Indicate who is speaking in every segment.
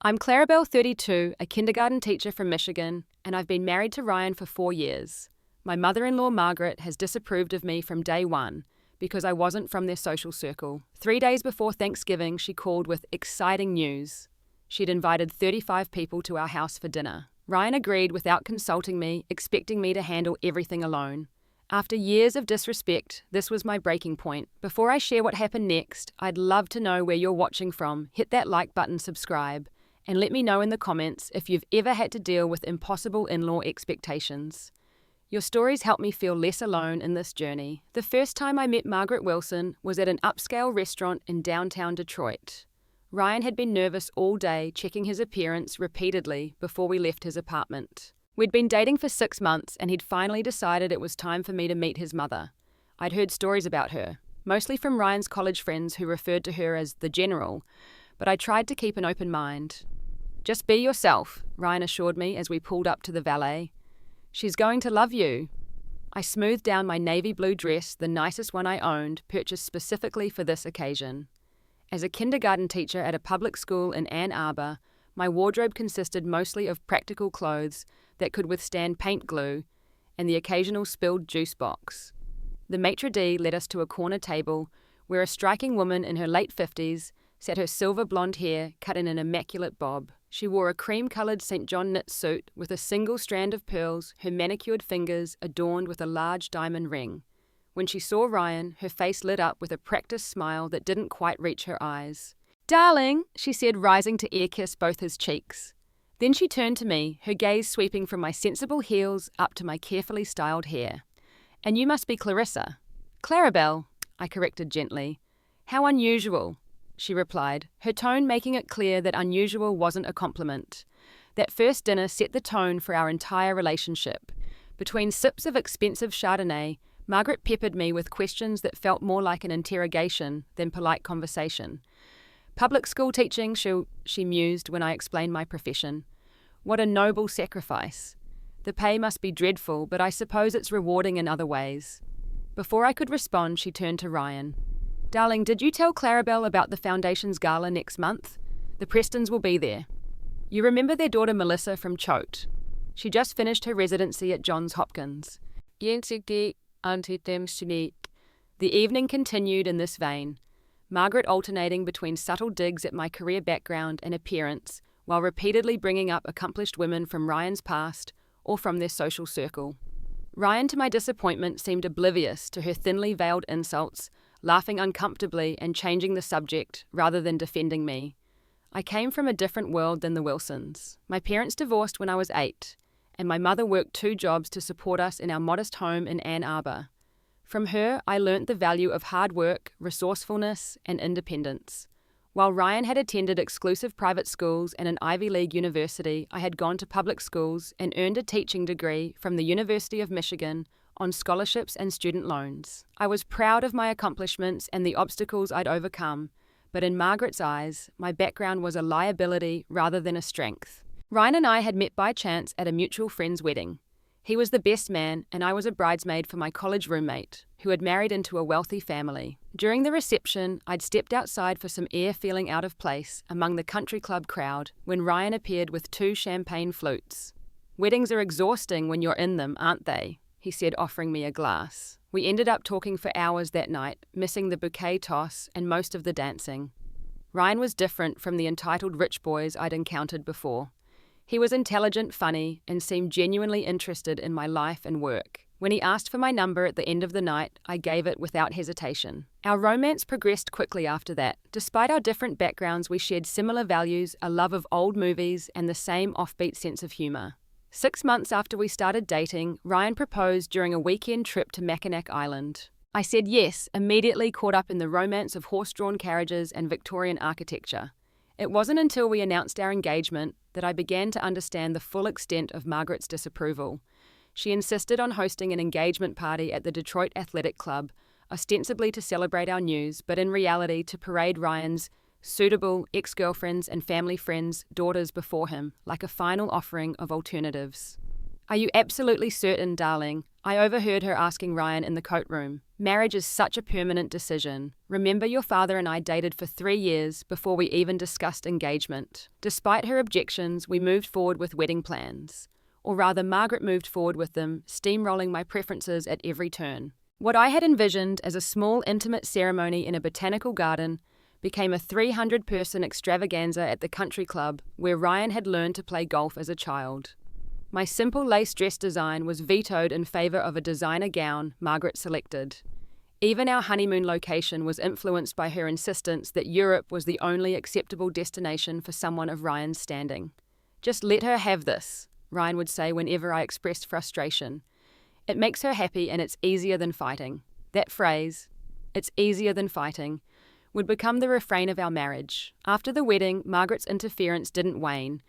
Speaker 1: I'm Clarabelle, 32, a kindergarten teacher from Michigan, and I've been married to Ryan for 4 years. My mother-in-law, Margaret, has disapproved of me from day one because I wasn't from their social circle. 3 days before Thanksgiving, she called with exciting news. She'd invited 35 people to our house for dinner. Ryan agreed without consulting me, expecting me to handle everything alone. After years of disrespect, this was my breaking point. Before I share what happened next, I'd love to know where you're watching from. Hit that like button, subscribe, and let me know in the comments if you've ever had to deal with impossible in-law expectations. Your stories help me feel less alone in this journey. The first time I met Margaret Wilson was at an upscale restaurant in downtown Detroit. Ryan had been nervous all day, checking his appearance repeatedly before we left his apartment. We'd been dating for 6 months, and he'd finally decided it was time for me to meet his mother. I'd heard stories about her, mostly from Ryan's college friends who referred to her as the General, but I tried to keep an open mind. "Just be yourself," Ryan assured me as we pulled up to the valet. "She's going to love you." I smoothed down my navy blue dress, the nicest one I owned, purchased specifically for this occasion. As a kindergarten teacher at a public school in Ann Arbor, my wardrobe consisted mostly of practical clothes that could withstand paint glue and the occasional spilled juice box. The maitre d' led us to a corner table where a striking woman in her late 50s sat, her silver blonde hair cut in an immaculate bob. She wore a cream-coloured St. John knit suit with a single strand of pearls, her manicured fingers adorned with a large diamond ring. When she saw Ryan, her face lit up with a practiced smile that didn't quite reach her eyes. "Darling," she said, rising to air-kiss both his cheeks. Then she turned to me, her gaze sweeping from my sensible heels up to my carefully styled hair. "And you must be Clarissa." "Clarabelle," I corrected gently. "How unusual," she replied, her tone making it clear that unusual wasn't a compliment. That first dinner set the tone for our entire relationship. Between sips of expensive Chardonnay, Margaret peppered me with questions that felt more like an interrogation than polite conversation. "Public school teaching," she mused when I explained my profession. "What a noble sacrifice. The pay must be dreadful, but I suppose it's rewarding in other ways." Before I could respond, she turned to Ryan. "Darling, did you tell Clarabelle about the Foundation's gala next month? The Prestons will be there. You remember their daughter Melissa from Choate? She just finished her residency at Johns Hopkins." The evening continued in this vein, Margaret alternating between subtle digs at my career background and appearance, while repeatedly bringing up accomplished women from Ryan's past or from their social circle. Ryan, to my disappointment, seemed oblivious to her thinly veiled insults, laughing uncomfortably and changing the subject rather than defending me. I came from a different world than the Wilsons. My parents divorced when I was 8, and my mother worked 2 jobs to support us in our modest home in Ann Arbor. From her, I learnt the value of hard work, resourcefulness, and independence. While Ryan had attended exclusive private schools and an Ivy League university, I had gone to public schools and earned a teaching degree from the University of Michigan on scholarships and student loans. I was proud of my accomplishments and the obstacles I'd overcome, but in Margaret's eyes, my background was a liability rather than a strength. Ryan and I had met by chance at a mutual friend's wedding. He was the best man, and I was a bridesmaid for my college roommate, who had married into a wealthy family. During the reception, I'd stepped outside for some air, feeling out of place among the country club crowd when Ryan appeared with 2 champagne flutes. "Weddings are exhausting when you're in them, aren't they?" he said, offering me a glass. We ended up talking for hours that night, missing the bouquet toss and most of the dancing. Ryan was different from the entitled rich boys I'd encountered before. He was intelligent, funny, and seemed genuinely interested in my life and work. When he asked for my number at the end of the night, I gave it without hesitation. Our romance progressed quickly after that. Despite our different backgrounds, we shared similar values, a love of old movies, and the same offbeat sense of humor. 6 months after we started dating, Ryan proposed during a weekend trip to Mackinac Island. I said yes, immediately caught up in the romance of horse-drawn carriages and Victorian architecture. It wasn't until we announced our engagement that I began to understand the full extent of Margaret's disapproval. She insisted on hosting an engagement party at the Detroit Athletic Club, ostensibly to celebrate our news, but in reality to parade Ryan's suitable ex-girlfriends and family friends' daughters before him, like a final offering of alternatives. "Are you absolutely certain, darling?" I overheard her asking Ryan in the coat room. Marriage is such a permanent decision. Remember, your father and I dated for 3 years before we even discussed engagement. Despite her objections, we moved forward with wedding plans. Or rather, Margaret moved forward with them, steamrolling my preferences at every turn. What I had envisioned as a small, intimate ceremony in a botanical garden became a 300-person extravaganza at the country club where Ryan had learned to play golf as a child. My simple lace dress design was vetoed in favour of a designer gown Margaret selected. Even our honeymoon location was influenced by her insistence that Europe was the only acceptable destination for someone of Ryan's standing. "Just let her have this," Ryan would say whenever I expressed frustration. "It makes her happy and it's easier than fighting." That phrase, "it's easier than fighting," would become the refrain of our marriage. After the wedding, Margaret's interference didn't wane.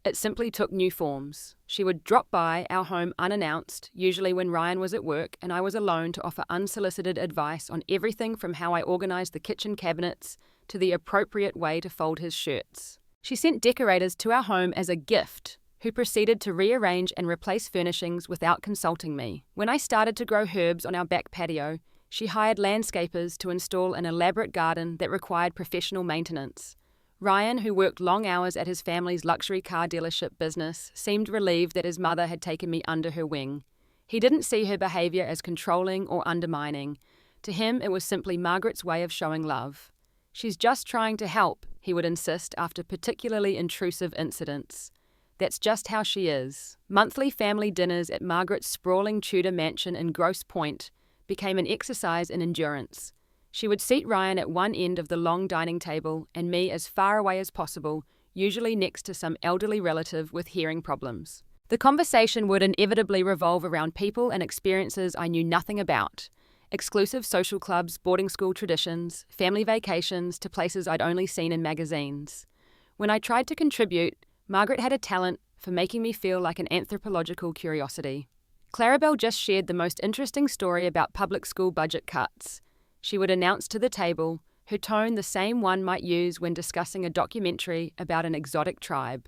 Speaker 1: It simply took new forms. She would drop by our home unannounced, usually when Ryan was at work and I was alone, to offer unsolicited advice on everything from how I organized the kitchen cabinets to the appropriate way to fold his shirts. She sent decorators to our home as a gift, who proceeded to rearrange and replace furnishings without consulting me. When I started to grow herbs on our back patio, she hired landscapers to install an elaborate garden that required professional maintenance. Ryan, who worked long hours at his family's luxury car dealership business, seemed relieved that his mother had taken me under her wing. He didn't see her behaviour as controlling or undermining. To him, it was simply Margaret's way of showing love. "She's just trying to help," he would insist after particularly intrusive incidents. "That's just how she is." Monthly family dinners at Margaret's sprawling Tudor mansion in Grosse Pointe became an exercise in endurance. She would seat Ryan at one end of the long dining table and me as far away as possible, usually next to some elderly relative with hearing problems. The conversation would inevitably revolve around people and experiences I knew nothing about. Exclusive social clubs, boarding school traditions, family vacations to places I'd only seen in magazines. When I tried to contribute, Margaret had a talent for making me feel like an anthropological curiosity. Clarabelle just shared the most interesting story about public school budget cuts. She would announce to the table, her tone the same one might use when discussing a documentary about an exotic tribe.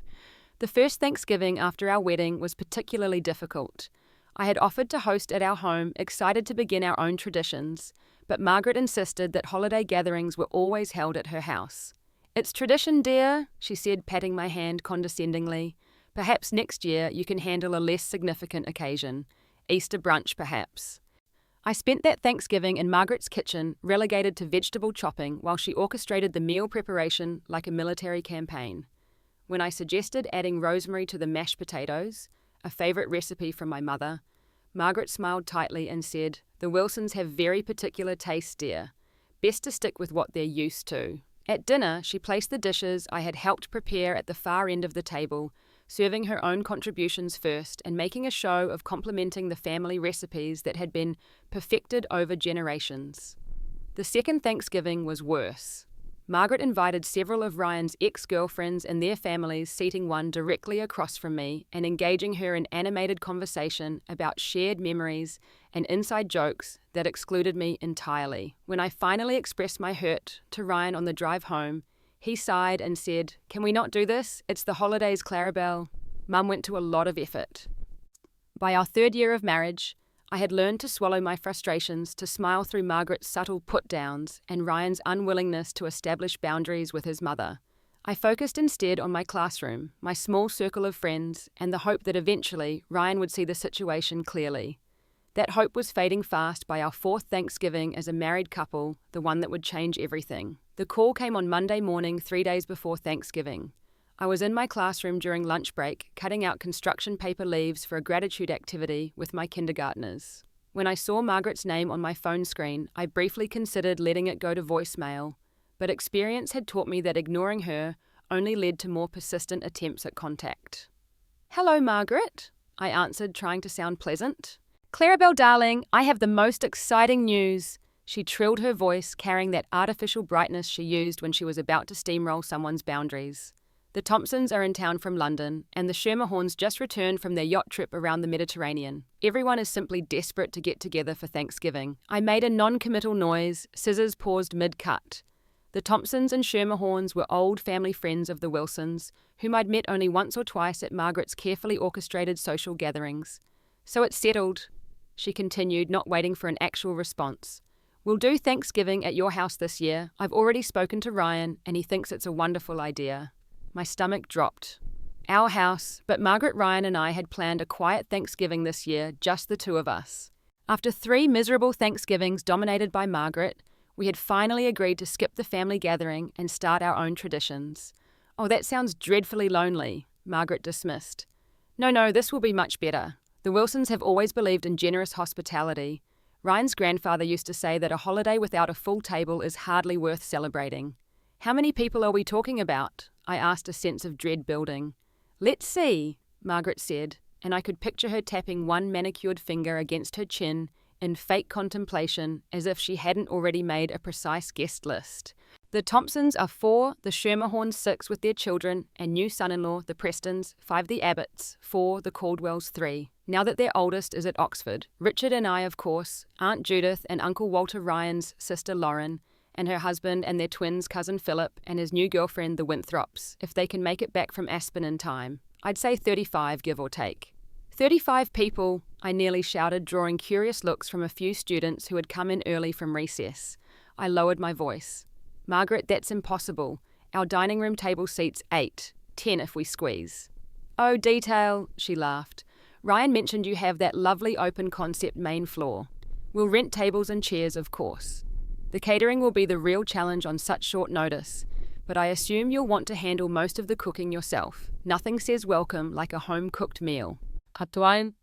Speaker 1: The first Thanksgiving after our wedding was particularly difficult. I had offered to host at our home, excited to begin our own traditions, but Margaret insisted that holiday gatherings were always held at her house. "It's tradition, dear," she said, patting my hand condescendingly. "Perhaps next year you can handle a less significant occasion. Easter brunch, perhaps." I spent that Thanksgiving in Margaret's kitchen, relegated to vegetable chopping, while she orchestrated the meal preparation like a military campaign. When I suggested adding rosemary to the mashed potatoes, a favourite recipe from my mother, Margaret smiled tightly and said, "The Wilsons have very particular tastes, dear. Best to stick with what they're used to." At dinner, she placed the dishes I had helped prepare at the far end of the table, serving her own contributions first and making a show of complimenting the family recipes that had been perfected over generations. The second Thanksgiving was worse. Margaret invited several of Ryan's ex-girlfriends and their families, seating one directly across from me and engaging her in animated conversation about shared memories and inside jokes that excluded me entirely. When I finally expressed my hurt to Ryan on the drive home, he sighed and said, "Can we not do this? It's the holidays, Clarabelle." Mum went to a lot of effort. By our 3rd year of marriage, I had learned to swallow my frustrations, to smile through Margaret's subtle put-downs and Ryan's unwillingness to establish boundaries with his mother. I focused instead on my classroom, my small circle of friends, and the hope that eventually Ryan would see the situation clearly. That hope was fading fast by our 4th Thanksgiving as a married couple, the one that would change everything. The call came on Monday morning, 3 days before Thanksgiving. I was in my classroom during lunch break, cutting out construction paper leaves for a gratitude activity with my kindergartners. When I saw Margaret's name on my phone screen, I briefly considered letting it go to voicemail, but experience had taught me that ignoring her only led to more persistent attempts at contact. "Hello, Margaret," I answered, trying to sound pleasant. "Clarabelle, darling, I have the most exciting news." She trilled her voice, carrying that artificial brightness she used when she was about to steamroll someone's boundaries. The Thompsons are in town from London, and the Schermerhorns just returned from their yacht trip around the Mediterranean. Everyone is simply desperate to get together for Thanksgiving. I made a non-committal noise, scissors paused mid-cut. The Thompsons and Schermerhorns were old family friends of the Wilsons, whom I'd met only once or twice at Margaret's carefully orchestrated social gatherings. "So it's settled," she continued, not waiting for an actual response. We'll do Thanksgiving at your house this year. I've already spoken to Ryan, and he thinks it's a wonderful idea. My stomach dropped. Our house, but Margaret, Ryan, and I had planned a quiet Thanksgiving this year, just the two of us. After 3 miserable Thanksgivings dominated by Margaret, we had finally agreed to skip the family gathering and start our own traditions. Oh, that sounds dreadfully lonely, Margaret dismissed. No, this will be much better. The Wilsons have always believed in generous hospitality. Ryan's grandfather used to say that a holiday without a full table is hardly worth celebrating. How many people are we talking about? I asked, a sense of dread building. Let's see, Margaret said, and I could picture her tapping one manicured finger against her chin in fake contemplation, as if she hadn't already made a precise guest list. The Thompsons are 4, the Schermerhorns 6 with their children, and new son-in-law, the Prestons, 5 the Abbotts, 4 the Caldwells 3. Now that their oldest is at Oxford, Richard and I, of course, Aunt Judith and Uncle Walter Ryan's sister Lauren, and her husband and their twins cousin Philip and his new girlfriend the Winthrops, if they can make it back from Aspen in time. I'd say 35, give or take. 35 people, I nearly shouted, drawing curious looks from a few students who had come in early from recess. I lowered my voice. Margaret, that's impossible. Our dining room table seats 8, 10 if we squeeze. Oh, detail, she laughed. Ryan mentioned you have that lovely open concept main floor. We'll rent tables and chairs, of course. The catering will be the real challenge on such short notice, but I assume you'll want to handle most of the cooking yourself. Nothing says welcome like a home-cooked meal. Katuain.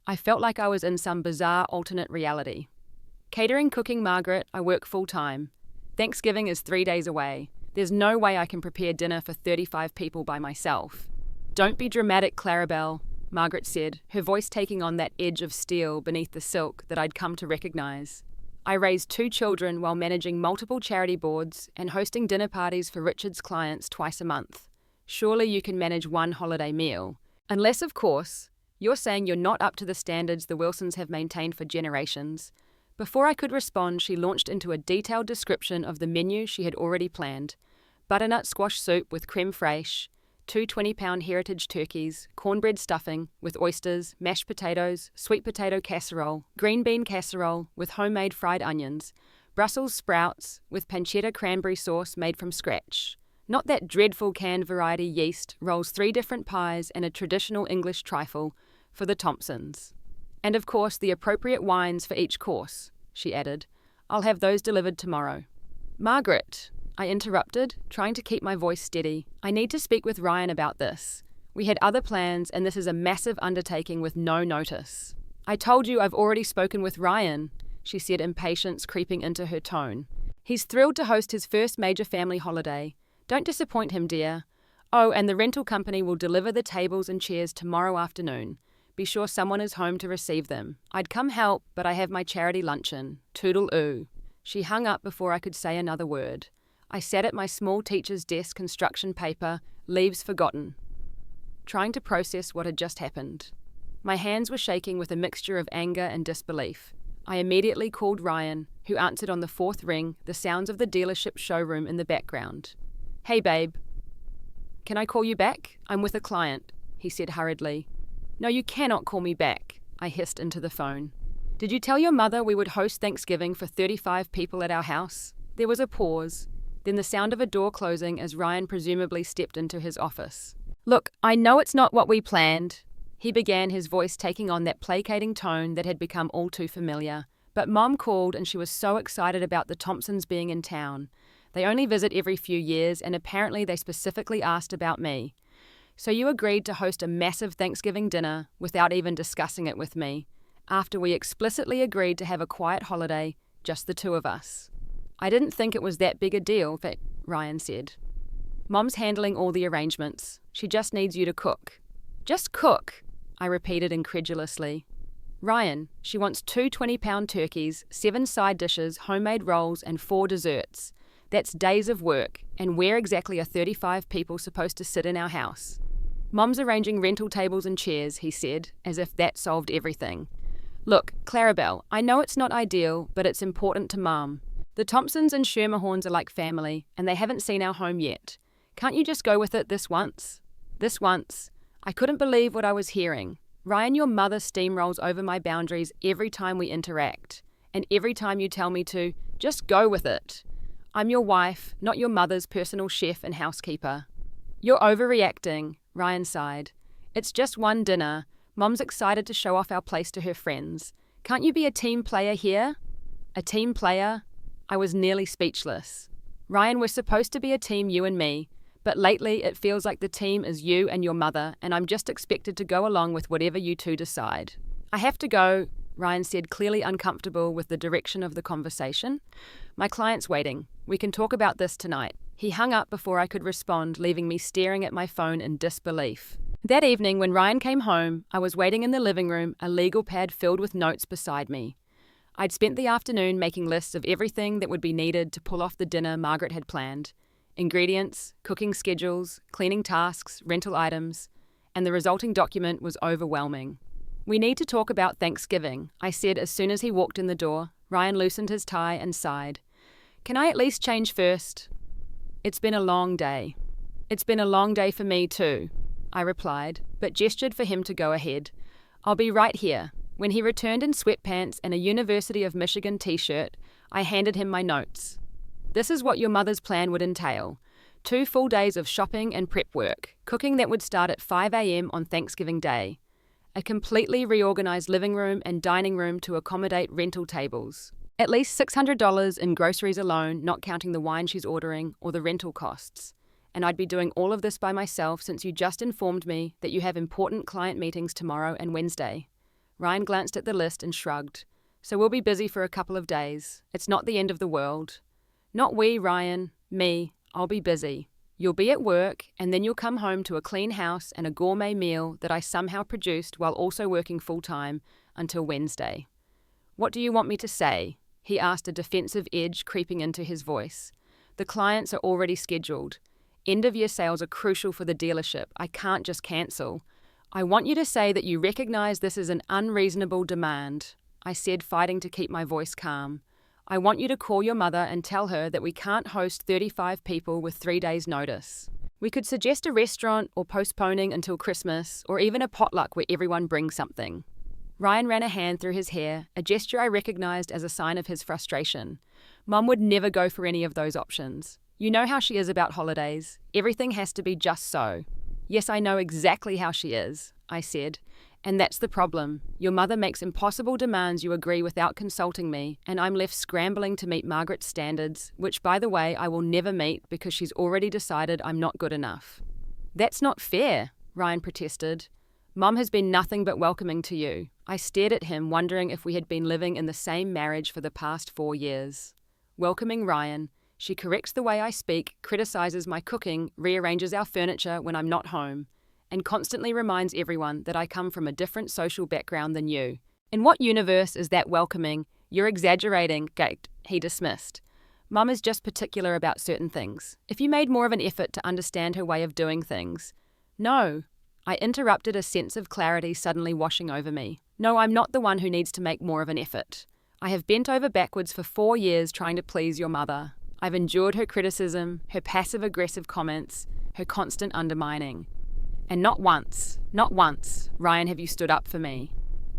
Speaker 1: I felt like I was in some bizarre alternate reality. Catering, cooking, Margaret, I work full-time. Thanksgiving is 3 days away. There's no way I can prepare dinner for 35 people by myself. Don't be dramatic, Clarabelle, Margaret said, her voice taking on that edge of steel beneath the silk that I'd come to recognize. I raised 2 children while managing multiple charity boards and hosting dinner parties for Richard's clients twice a month. Surely you can manage one holiday meal. Unless, of course, you're saying you're not up to the standards the Wilsons have maintained for generations. Before I could respond, she launched into a detailed description of the menu she had already planned. Butternut squash soup with creme fraiche, 2 20-pound heritage turkeys, cornbread stuffing with oysters, mashed potatoes, sweet potato casserole, green bean casserole with homemade fried onions, Brussels sprouts with pancetta cranberry sauce made from scratch. Not that dreadful canned variety yeast, rolls 3 different pies and a traditional English trifle for the Thompsons. And of course the appropriate wines for each course, she added. I'll have those delivered tomorrow. Margaret, I interrupted, trying to keep my voice steady. I need to speak with Ryan about this. We had other plans and this is a massive undertaking with no notice. I told you I've already spoken with Ryan, she said, impatience creeping into her tone. He's thrilled to host his first major family holiday. Don't disappoint him, dear. Oh, and the rental company will deliver the tables and chairs tomorrow afternoon. Be sure someone is home to receive them. I'd come help, but I have my charity luncheon. Toodle-oo. She hung up before I could say another word. I sat at my small teacher's desk, construction paper, leaves forgotten, trying to process what had just happened. My hands were shaking with a mixture of anger and disbelief. I immediately called Ryan, who answered on the 4th ring, the sounds of the dealership showroom in the background. Hey, babe. Can I call you back? I'm with a client, he said hurriedly. No, you cannot call me back, I hissed into the phone. Did you tell your mother we would host Thanksgiving for 35 people at our house? There was a pause, then the sound of a door closing as Ryan presumably stepped into his office. Look, I know it's not what we planned, he began, his voice taking on that placating tone that had become all too familiar. But Mom called and she was so excited about the Thompsons being in town. They only visit every few years and apparently they specifically asked about me. So you agreed to host a massive Thanksgiving dinner without even discussing it with me, after we explicitly agreed to have a quiet holiday, just the 2 of us. I didn't think it was that big a deal, Ryan said. Mom's handling all the arrangements. She just needs you to cook. Just cook, I repeated incredulously. Ryan, she wants 2 20-pound turkeys, 7 side dishes, homemade rolls, and 4 desserts. That's days of work, and where exactly are 35 people supposed to sit in our house? Mom's arranging rental tables and chairs, he said, as if that solved everything. Look, Clarabelle, I know it's not ideal, but it's important to Mom. The Thompsons and Schermerhorns are like family, and they haven't seen our home yet. Can't you just go with it this once? This once. I couldn't believe what I was hearing. Ryan, your mother steamrolls over my boundaries every time we interact. And every time you tell me to, just go with it. I'm your wife, not your mother's personal chef and housekeeper. You're overreacting, Ryan sighed. It's just one dinner. Mom's excited to show off our place to her friends. Can't you be a team player here? A team player? I was nearly speechless. Ryan, we're supposed to be a team, you and me, but lately it feels like the team is you and your mother, and I'm just expected to go along with whatever you two decide. I have to go, Ryan said, clearly uncomfortable with the direction of the conversation. My client's waiting. We can talk about this tonight. He hung up before I could respond, leaving me staring at my phone in disbelief. That evening, when Ryan came home, I was waiting in the living room, a legal pad filled with notes beside me. I'd spent the afternoon making lists of everything that would be needed to pull off the dinner Margaret had planned. Ingredients, cooking schedules, cleaning tasks, rental items, and the resulting document was overwhelming. We need to talk about Thanksgiving, I said as soon as he walked in the door. Ryan loosened his tie and sighed. Can I at least change first? It's been a long day. It's been a long day for me too, I replied, but gestured for him to go ahead. I'll be right here. When he returned in sweatpants and a University of Michigan t-shirt, I handed him my notes. This is what your mother's plan would entail. 2 full days of shopping and prep work, cooking that would start at 5 a.m. on Thanksgiving Day. A completely reorganized living room and dining room to accommodate rental tables. At least $600 in groceries alone, not counting the wine she's ordering or the rental costs. And I'd be doing all of this by myself since you just informed me that you have important client meetings tomorrow and Wednesday. Ryan glanced at the list and shrugged. So we'll be busy for a couple of days. It's not the end of the world. Not we, Ryan. Me. I'll be busy. You'll be at work, and then you'll come home to a clean house and a gourmet meal that I somehow produced while also working full-time until Wednesday. What do you want me to say? He asked, a defensive edge creeping into his voice. The clients are already scheduled. End-of-year sales are crucial for the dealership. I can't just cancel. I want you to say that you recognize this is an unreasonable demand, I said, fighting to keep my voice calm. I want you to call your mother and tell her that we can't host 35 people with 3 days' notice. We could suggest a restaurant or postponing until Christmas, or even a potluck where everyone brings something. Ryan ran a hand through his hair, a gesture I recognized as a sign of his frustration. Mum would never go for any of those options. You know how she is about holidays. Everything has to be just so. Yes, I know exactly how she is, I said. And that's the problem. Your mother makes impossible demands you agree without consulting me, and I'm left scrambling to meet Margaret's standards, which, by the way, I will never meet because she's already decided I'm not good enough. That's not fair, Ryan protested. Mum has been nothing but welcoming to you. I stared at him, wondering if we had been living in the same marriage for the past 4 years. Welcoming Ryan. She corrects the way I speak, criticizes my cooking, rearranges our furniture when I'm not home, and constantly reminds everyone that I come from a different social background than you. In what universe is that welcoming? You're exaggerating, gaped. He dismissed. Mum is just particular about certain things. If you made more of an effort to understand her way of doing things. No. I interrupted, a sense of clarity suddenly washing over me. No, I'm not the one who needs to make more of an effort. I have bent over backwards for 4 years trying to please your mother. I've endured her criticism, her passive-aggressive comments, her constant undermining. And not once, Ryan, have you stood up for me.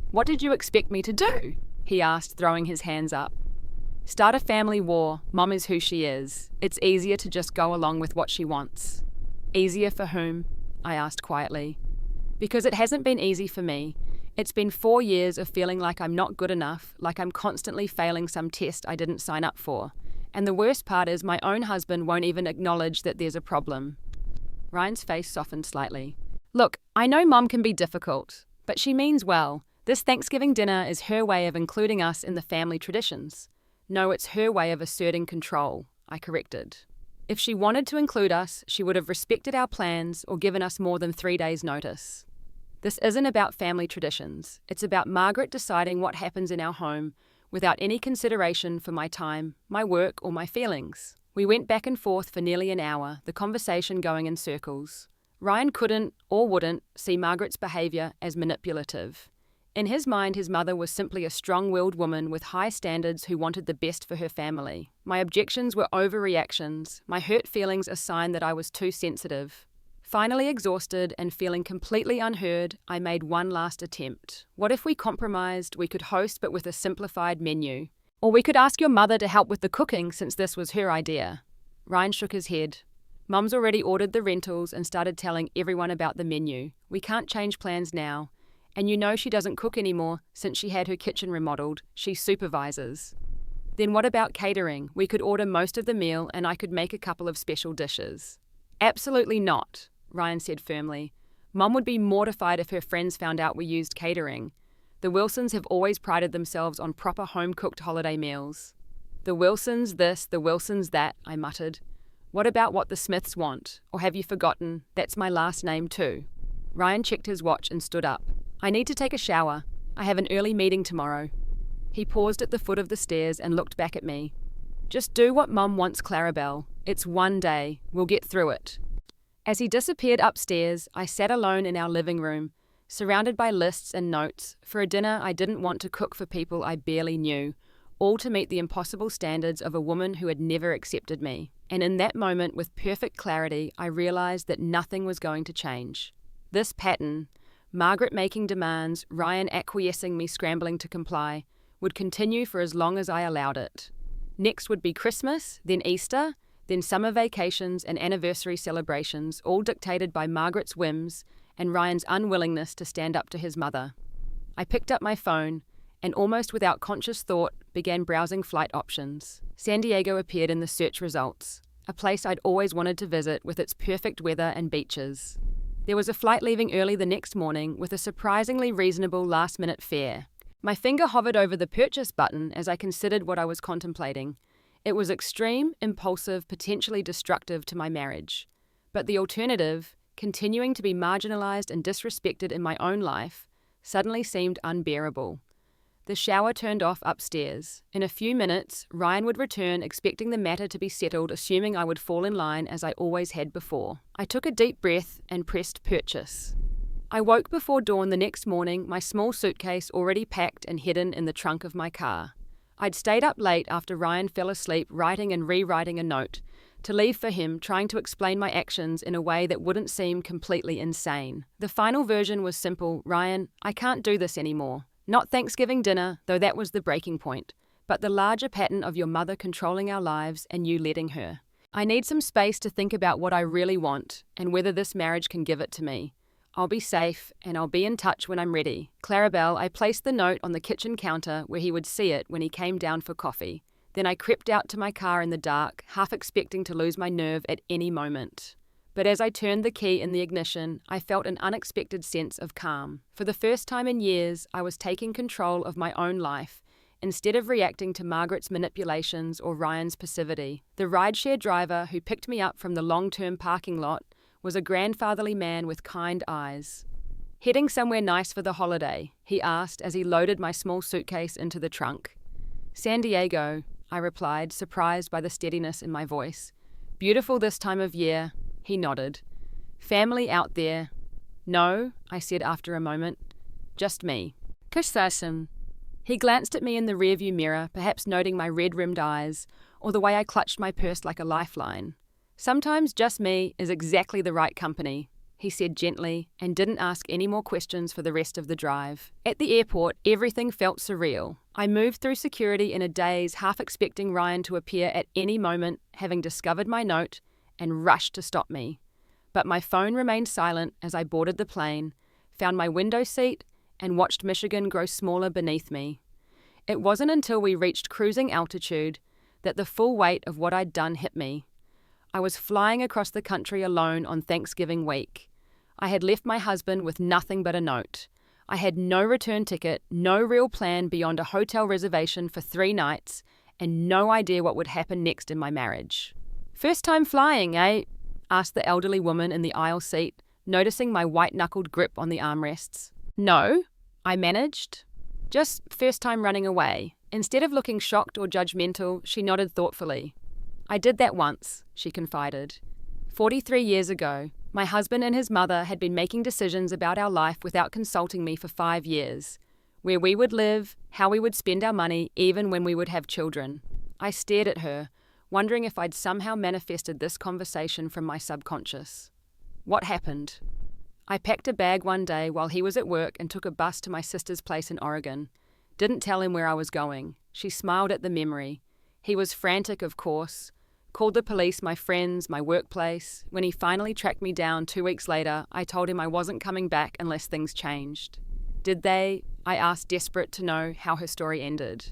Speaker 1: What did you expect me to do? He asked, throwing his hands up. Start a family war. Mom is who she is. It's easier to just go along with what she wants. Easier for whom? I asked quietly. Because it hasn't been easy for me. It's been 4 years of feeling like I'm not good enough, like I'm constantly failing some test I didn't sign up for. And the worst part is my own husband won't even acknowledge that there's a problem. Ryan's face softened slightly. Look, I know Mom can be difficult, but she means well. This Thanksgiving dinner is her way of including us in the family traditions. No, it's her way of asserting control, I corrected. If she wanted to include us, she would have respected our plans or given us more than 3 days' notice. This isn't about family traditions. It's about Margaret deciding what happens in our home without any consideration for my time, my work, or my feelings. We went back and forth for nearly an hour, the conversation going in circles. Ryan couldn't, or wouldn't, see Margaret's behaviour as manipulative. In his mind, his mother was simply a strong-willed woman with high standards who wanted the best for her family. My objections were overreactions, my hurt feelings a sign that I was too sensitive. Finally exhausted and feeling completely unheard, I made one last attempt. What if we compromised? We could host but with a simplified menu. Or we could ask your mother to help with the cooking since this was her idea. Ryan shook his head. Mum's already ordered the rentals and started telling everyone about the menu. We can't change plans now. And you know she doesn't cook anymore since she had her kitchen remodeled. She supervises. Then what about catering? We could order most of the meal and I could make a couple of special dishes. Absolutely not, Ryan said firmly. Mum would be mortified if her friends found out we used catering. The Wilsons have always prided themselves on proper home-cooked holiday meals. The Wilsons this, the Wilsons that, I muttered. What about what the Smiths want? Or have you forgotten? That's my last name too. Ryan checked his watch and stood up. I need to take a shower. I have an early meeting tomorrow. He paused at the foot of the stairs and looked back at me. Just do what Mum wants, Clarabelle. It's one day. We'll get through it. As he disappeared upstairs, I sat alone in our living room, surrounded by lists and notes, for a dinner I didn't want to cook for people I barely knew, all to meet the impossible standards of a woman who had never accepted me. And in that moment, with perfect clarity, I realized that nothing was going to change. This pattern, Margaret making demands, Ryan acquiescing, me scrambling to comply, would continue for as long as I allowed it. Next would be Christmas, then Easter, then summer vacations and anniversary celebrations, all dictated by Margaret's whims and Ryan's unwillingness to stand up to his mother. I picked up my phone and almost without conscious thought began browsing flight options. San Diego appeared in the search results, a place I'd always wanted to visit with its perfect weather and beaches. There was a flight leaving early the next morning with a surprisingly reasonable last-minute fare. My finger hovered over the purchase button as I considered what I was contemplating. It was extreme, impulsive, potentially destructive to my marriage. But the alternative, continuing to be marginalized and disrespected in my own life, suddenly seemed unbearable. The shower turned off upstairs. In a few minutes, Ryan would return, expecting the matter to be settled, assuming I would fall in line as I always had before. I took a deep breath and pressed purchase. I woke before dawn the next morning, my small suitcase already packed and hidden in the trunk of my car. I'd stayed up late after Ryan fell asleep writing and rewriting a note, to leave for him, trying to explain my actions in a way that wouldn't seem completely insane. The final version was simple: Ryan, I can't do this anymore. Not Thanksgiving dinner, though that was the breaking point, but the larger pattern of your mother controlling our lives and you letting her. I need some space to think about what I really want and whether this marriage can give it to me. I'll be safe, and I'll be in touch when I'm ready. Clarabelle, I placed the note on the kitchen counter where he would see it when he came down for coffee. Then I crept out to my car in the dark, half expecting to lose my nerve at any moment. But as I turned the key in the ignition, I felt an unexpected sense of calm. For the first time in years, I was taking control of my own life, instead of reacting to Margaret's manipulations or Ryan's passivity. The rideshare driver who picked me up from the long-term parking lot was a grandfatherly man with kind eyes. Heading somewhere nice for the holiday? He asked as he loaded my small suitcase into the trunk. San Diego, I replied, surprised by the steadiness in my voice. Beautiful this time of year, he nodded. Family out there? No, I said after a moment. Just me. Kusasim. He glanced at me in the rearview mirror, perhaps noting my red-rimmed eyes, or the way I clutched my purse like a lifeline. Sometimes just me is exactly the right company, he said gently, and didn't ask any more questions for the rest of the drive. At the airport, everything felt surreal. I moved through security in a daze, half expecting Ryan to appear at any moment, having discovered my note, and rushed to stop me. But my phone remained silent as I boarded the plane, found my window seat, and watched Michigan grow smaller beneath me. It wasn't until we reached cruising altitude that the full weight of what I'd done hit me. I was flying across the country alone on Thanksgiving week. I had left my husband with nothing but a note. I had no return ticket, no real plan beyond a hotel reservation for 3 nights, and no idea what would happen next in my marriage. First time flying, eh? Asked the elderly woman in the aisle seat, noticing my white-knuckled grip on the armrests. No, I managed. Just first time running away. Instead of looking shocked or judgmental, she nodded thoughtfully. I did that once, she confided. 43 years ago, my husband and his mother had been making decisions about our life without consulting me for 5 years. Where we would live, how we would spend our money, even when we would have children. I stared at her, wondering if I'd somehow manifested this conversation from my subconscious. What happened? I packed a bag one day while he was at work and took a bus to my sister's place in Oregon. Didn't tell him where I was going. She smiled at the memory. He was frantic, of course. Called the police, my friends, my workplace. When he finally tracked me down 2 weeks later, I told him I wasn't coming back unless things changed. Did they? I asked, desperate to know how her story ended.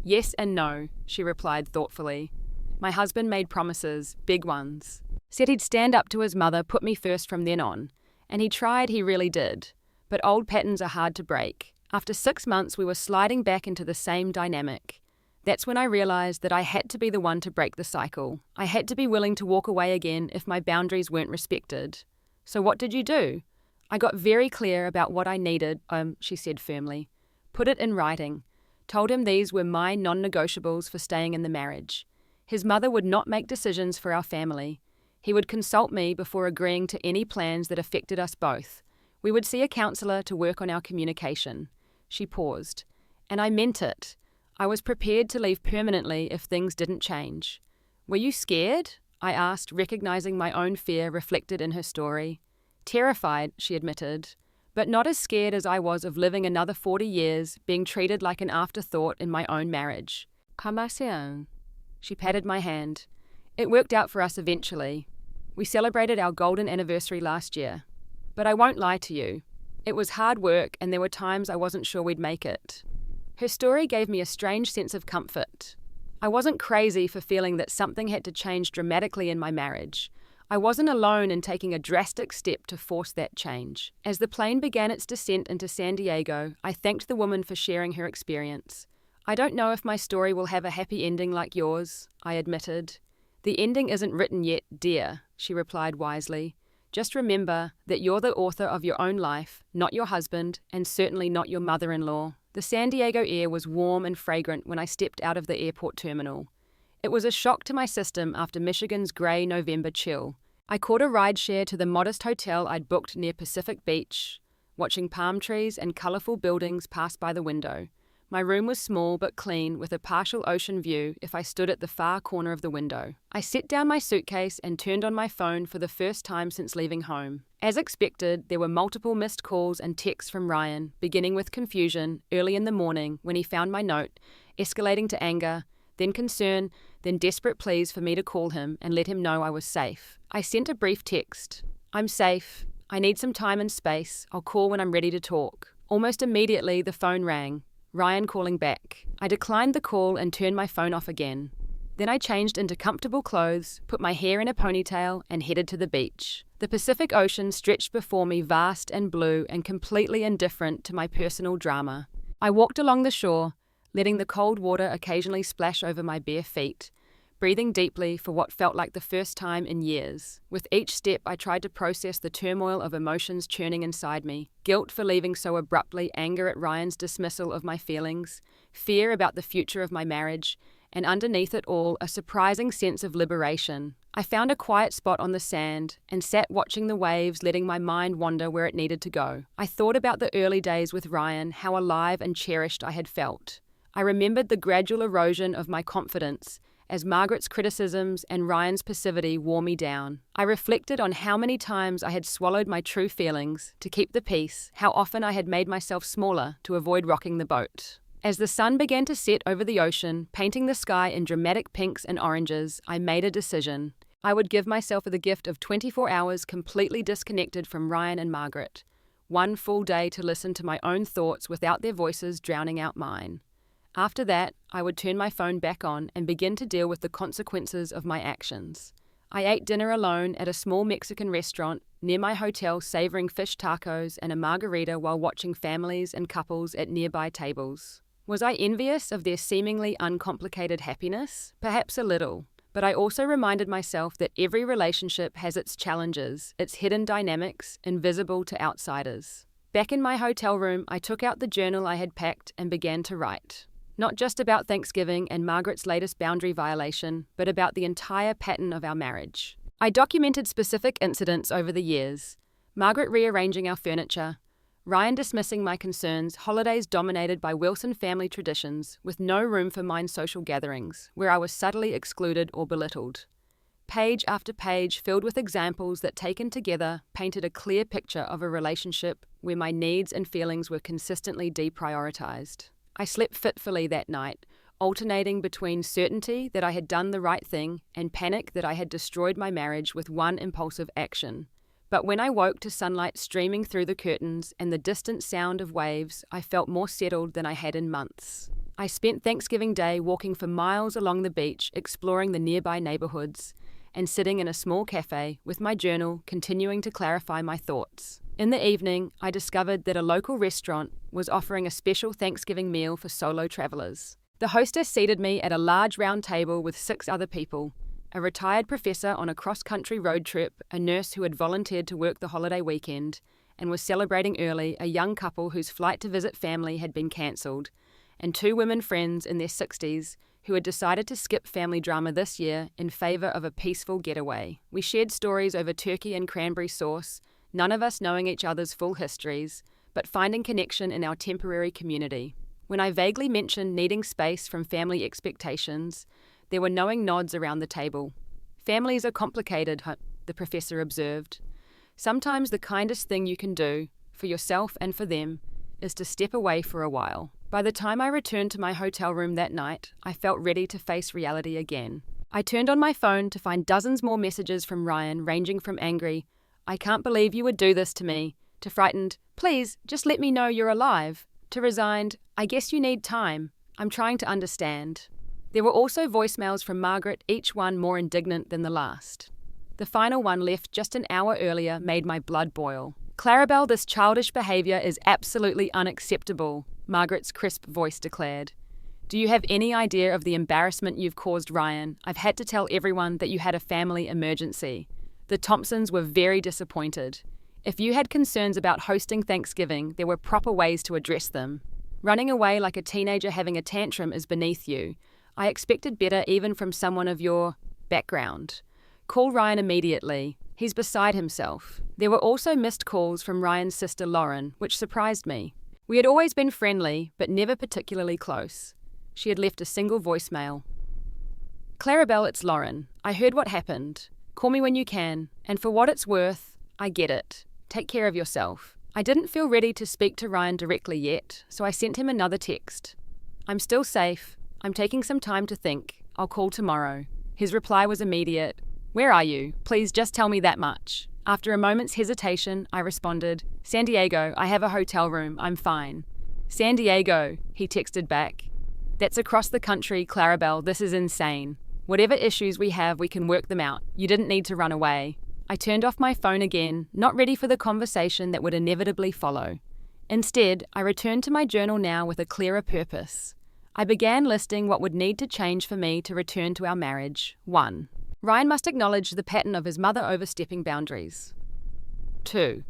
Speaker 1: Yes and no, she replied thoughtfully. My husband made promises, big ones. Said he'd stand up to his mother, put me first from then on. And he tried, he really did. But old patterns are hard to break. After 6 months, we were sliding back into the same dynamic. That's when I realized that I had to be the one to break the cycle. I had to be willing to walk away again if my boundaries weren't respected. So what did you do? I got very clear about what I needed, she said firmly. Put it in writing. Told him these were my non-negotiables for staying in the marriage. His mother would not make decisions for our family. He would consult me before agreeing to any plans that affected us both. We would see a counsellor to work on our communication. She paused. And I meant it. I was prepared to leave permanently if things didn't change. Were you scared? I asked, recognizing my own fear reflected in her story. Terrified, she admitted, but not as scared as I was of living another 40 years, being treated like an afterthought in my own marriage. Pamasean. She patted my hand. It worked out for us eventually. We celebrated our golden anniversary last year. But I won't lie to you. It was hard work and there were times I wasn't sure we'd make it. Her story gave me a strange sense of comfort. I wasn't crazy for feeling that something had to change dramatically in my marriage. I wasn't alone in taking a drastic step to force that change. As the plane began its descent into San Diego, I thanked the woman for sharing her experience. I don't know if my story will have a happy ending like yours, I admitted. The ending isn't written yet, dear, she replied wisely. Just remember that you're the author of your own life, not your husband, and certainly not your mother-in-law. The San Diego air was warm and fragrant when I stepped out of the airport terminal. It was a shock to my system after Michigan's grey November chill. I caught a rideshare to the modest hotel I'd booked near Pacific Beach, watching palm trees and colourful buildings pass by the window. My room was small but clean, with a partial ocean view if I stood at the far corner of the window. I set down my suitcase and turned on my phone for the first time since leaving home. As expected, there were multiple missed calls and texts from Ryan, beginning with confusion early in the morning when he found my note, escalating to anger, then concern, then desperate pleas for me to call him and let him know I was safe. I sent a brief text. I'm safe. I need some time and space. I'll call when I'm ready to talk. Almost immediately, the phone rang. Ryan calling back. I declined the call and turned my phone off again. Then I changed into comfortable clothes, put my hair in a ponytail, and headed to the beach. The Pacific Ocean stretched before me, vast and blue and completely indifferent to my personal drama. I walked along the shore, letting the cold water occasionally splash over my bare feet, breathing deeply for what felt like the first time in years. With each step, I tried to process the turmoil of emotions churning inside me. Guilt for leaving so abruptly, anger at Ryan's dismissal of my feelings, fear about the future of my marriage, and underneath it all, a surprising sense of liberation. I found a quiet spot on the sand and sat watching the waves, letting my mind wander where it needed to go. I thought about the early days with Ryan, how alive and cherished I had felt. I remembered the gradual erosion of my confidence as Margaret's criticisms and Ryan's passivity wore me down. I reflected on how many times I had swallowed my true feelings to keep the peace, how often I had made myself smaller to avoid rocking the boat. As the sun began to set over the ocean, painting the sky in dramatic pinks and oranges, I made a decision. I would give myself the gift of 24 hours completely disconnected from Ryan and Margaret. One full day to listen to my own thoughts without their voices drowning out mine. After that, I would turn my phone back on and begin to deal with the consequences of my actions. I ate dinner alone at a small Mexican restaurant near my hotel, savouring fish tacos and a margarita while watching families and couples at nearby tables. Was I envious of their seemingly uncomplicated happiness? Perhaps a little. But I also reminded myself that every relationship has its challenges, its hidden dynamics, invisible to outsiders. Back in my hotel room, I took out the journal I had packed and began to write. Not just about Thanksgiving and Margaret's latest boundary violation, but about the entire pattern of our marriage. I documented specific incidents over the years. Margaret rearranging our furniture, Ryan dismissing my concerns, holidays dominated by Wilson family traditions, with no room for mine social gatherings, where I was subtly excluded or belittled. Page after page filled with examples that, taken together, painted a clear picture of a relationship where my needs and feelings were consistently deprioritized. I slept fitfully that night, alternating between certainty that I had done the right thing and panic that I had destroyed my marriage with one impulsive action. But when I woke to sunlight streaming through the curtains and the distant sound of waves, I felt more settled than I had in months. I spent Thanksgiving Day walking for miles along the beach, exploring the nearby neighborhoods, and sitting in a small cafe with my journal, continuing to clarify my thoughts. In the evening, I discovered that a local restaurant was offering a special Thanksgiving meal for solo travelers. The hostess seated me at a large round table with 6 other people: a retired professor on a cross-country road trip, a nurse who had volunteered to work the holiday weekend and was celebrating early, a young couple whose flight to visit family had been cancelled, and 2 women friends in their 60s who had decided to skip family drama this year in favour of a peaceful getaway. We shared stories over turkey and cranberry sauce, none of us knowing each other's full histories, but finding connection in our temporary community. When I vaguely mentioned needing space from family expectations, there were knowing nods around the table. Families are complicated, the professor observed. Sometimes the kindest thing you can do, for yourself and for them, is to step away for a while. By the time I returned to my hotel room that night, I felt ready to face reality again. I turned on my phone to find dozens more messages from Ryan, ranging from angry, "I can't believe you would do this to me," to frightened, "Please, just let me know you're alive," to resigned, "I guess you need time. I'm trying to understand." There were also voicemails from Margaret, each one more indignant than the last. The final one, left just an hour earlier, made my blood boil. "Clarabelle, this childish behaviour is absolutely unacceptable," Margaret's crisp voice declared. "Do you have any idea of the embarrassment you've caused Ryan? I've had to tell everyone that you had a family emergency." The Thompsons were very disappointed. If you had concerns about hosting Thanksgiving, there were proper ways to address them. Running away like a teenager having a tantrum is beneath you. I expected better even from someone of your background. Call Ryan immediately. He's beside himself. There were also missed calls from Ryan's sister Lauren, which surprised me. We had always been friendly, but never particularly close. She had left a single voicemail. "Clarabelle, it's Lauren. I heard what happened. Call me when you can, and for what it's worth, I get it. Take care of yourself." I didn't feel ready to speak to Ryan directly yet, so I sent him another text. "I'm still safe. I'm taking some time to think. I'll call tomorrow." His reply was immediate. "Where are you? Please just tell me that much." After a moment's hesitation, I responded, "San Diego, I have a hotel room. I'm fine." "San Diego," he texted back. "That's across the country, Clarabelle. This is insane. Whatever issues we have, we can work them out. You didn't need to run away." I turned off my phone again, not ready for the conversation that would inevitably follow. Instead, I returned to my journal now with a clearer purpose. I began listing what would need to change for me to return to our marriage. 1. Ryan must acknowledge the pattern of his mother overstepping boundaries. 2.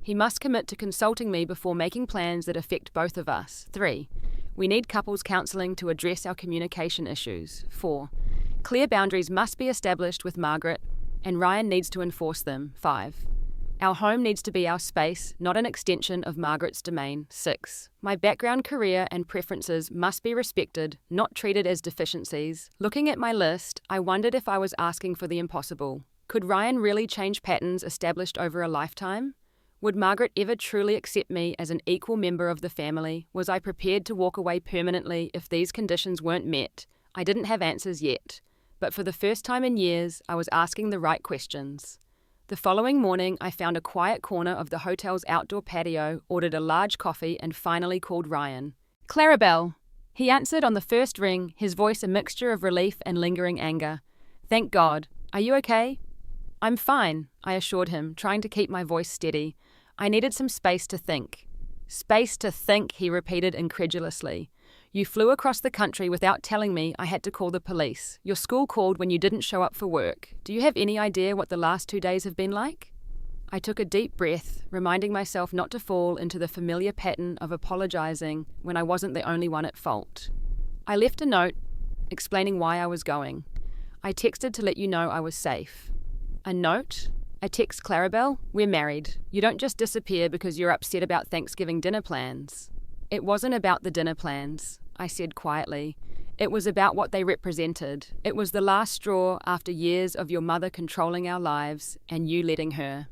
Speaker 1: He must commit to consulting me before making plans that affect both of us. 3. We need couples counselling to address our communication issues. 4. Clear boundaries must be established with Margaret, and Ryan needs to enforce them. 5. Our home needs to be our space, not an extension of Margaret's domain. 6. My background, career, and preferences must be respected, not treated as deficiencies. Looking at my list, I wondered if I was asking for the impossible. Could Ryan really change patterns established over a lifetime? Would Margaret ever truly accept me as an equal member of the family? Was I prepared to walk away permanently if these conditions weren't met? I didn't have answers yet, but for the first time in years, I was asking the right questions. The following morning, I found a quiet corner of the hotel's outdoor patio, ordered a large coffee, and finally called Ryan. "Clarabelle." He answered on the first ring, his voice a mixture of relief and lingering anger. "Thank God. Are you okay?" "I'm fine," I assured him, trying to keep my voice steady. I needed some space to think. "Space to think," he repeated incredulously. "You flew across the country without telling me I had to call the police. Your school called when you didn't show up for work. Do you have any idea what the last 2 days have been like?" I took a deep breath, reminding myself not to fall into the familiar pattern of apologizing when I wasn't the only one at fault. I left a note explaining why I was going. I texted to let you know I was safe. A note? I text Clarabelle, "We're married. You don't just disappear because you're upset about Thanksgiving dinner plans." It wasn't about the dinner plans, I said quietly. It was about what they represented. It was the last straw after years of your mother controlling our lives and you letting her.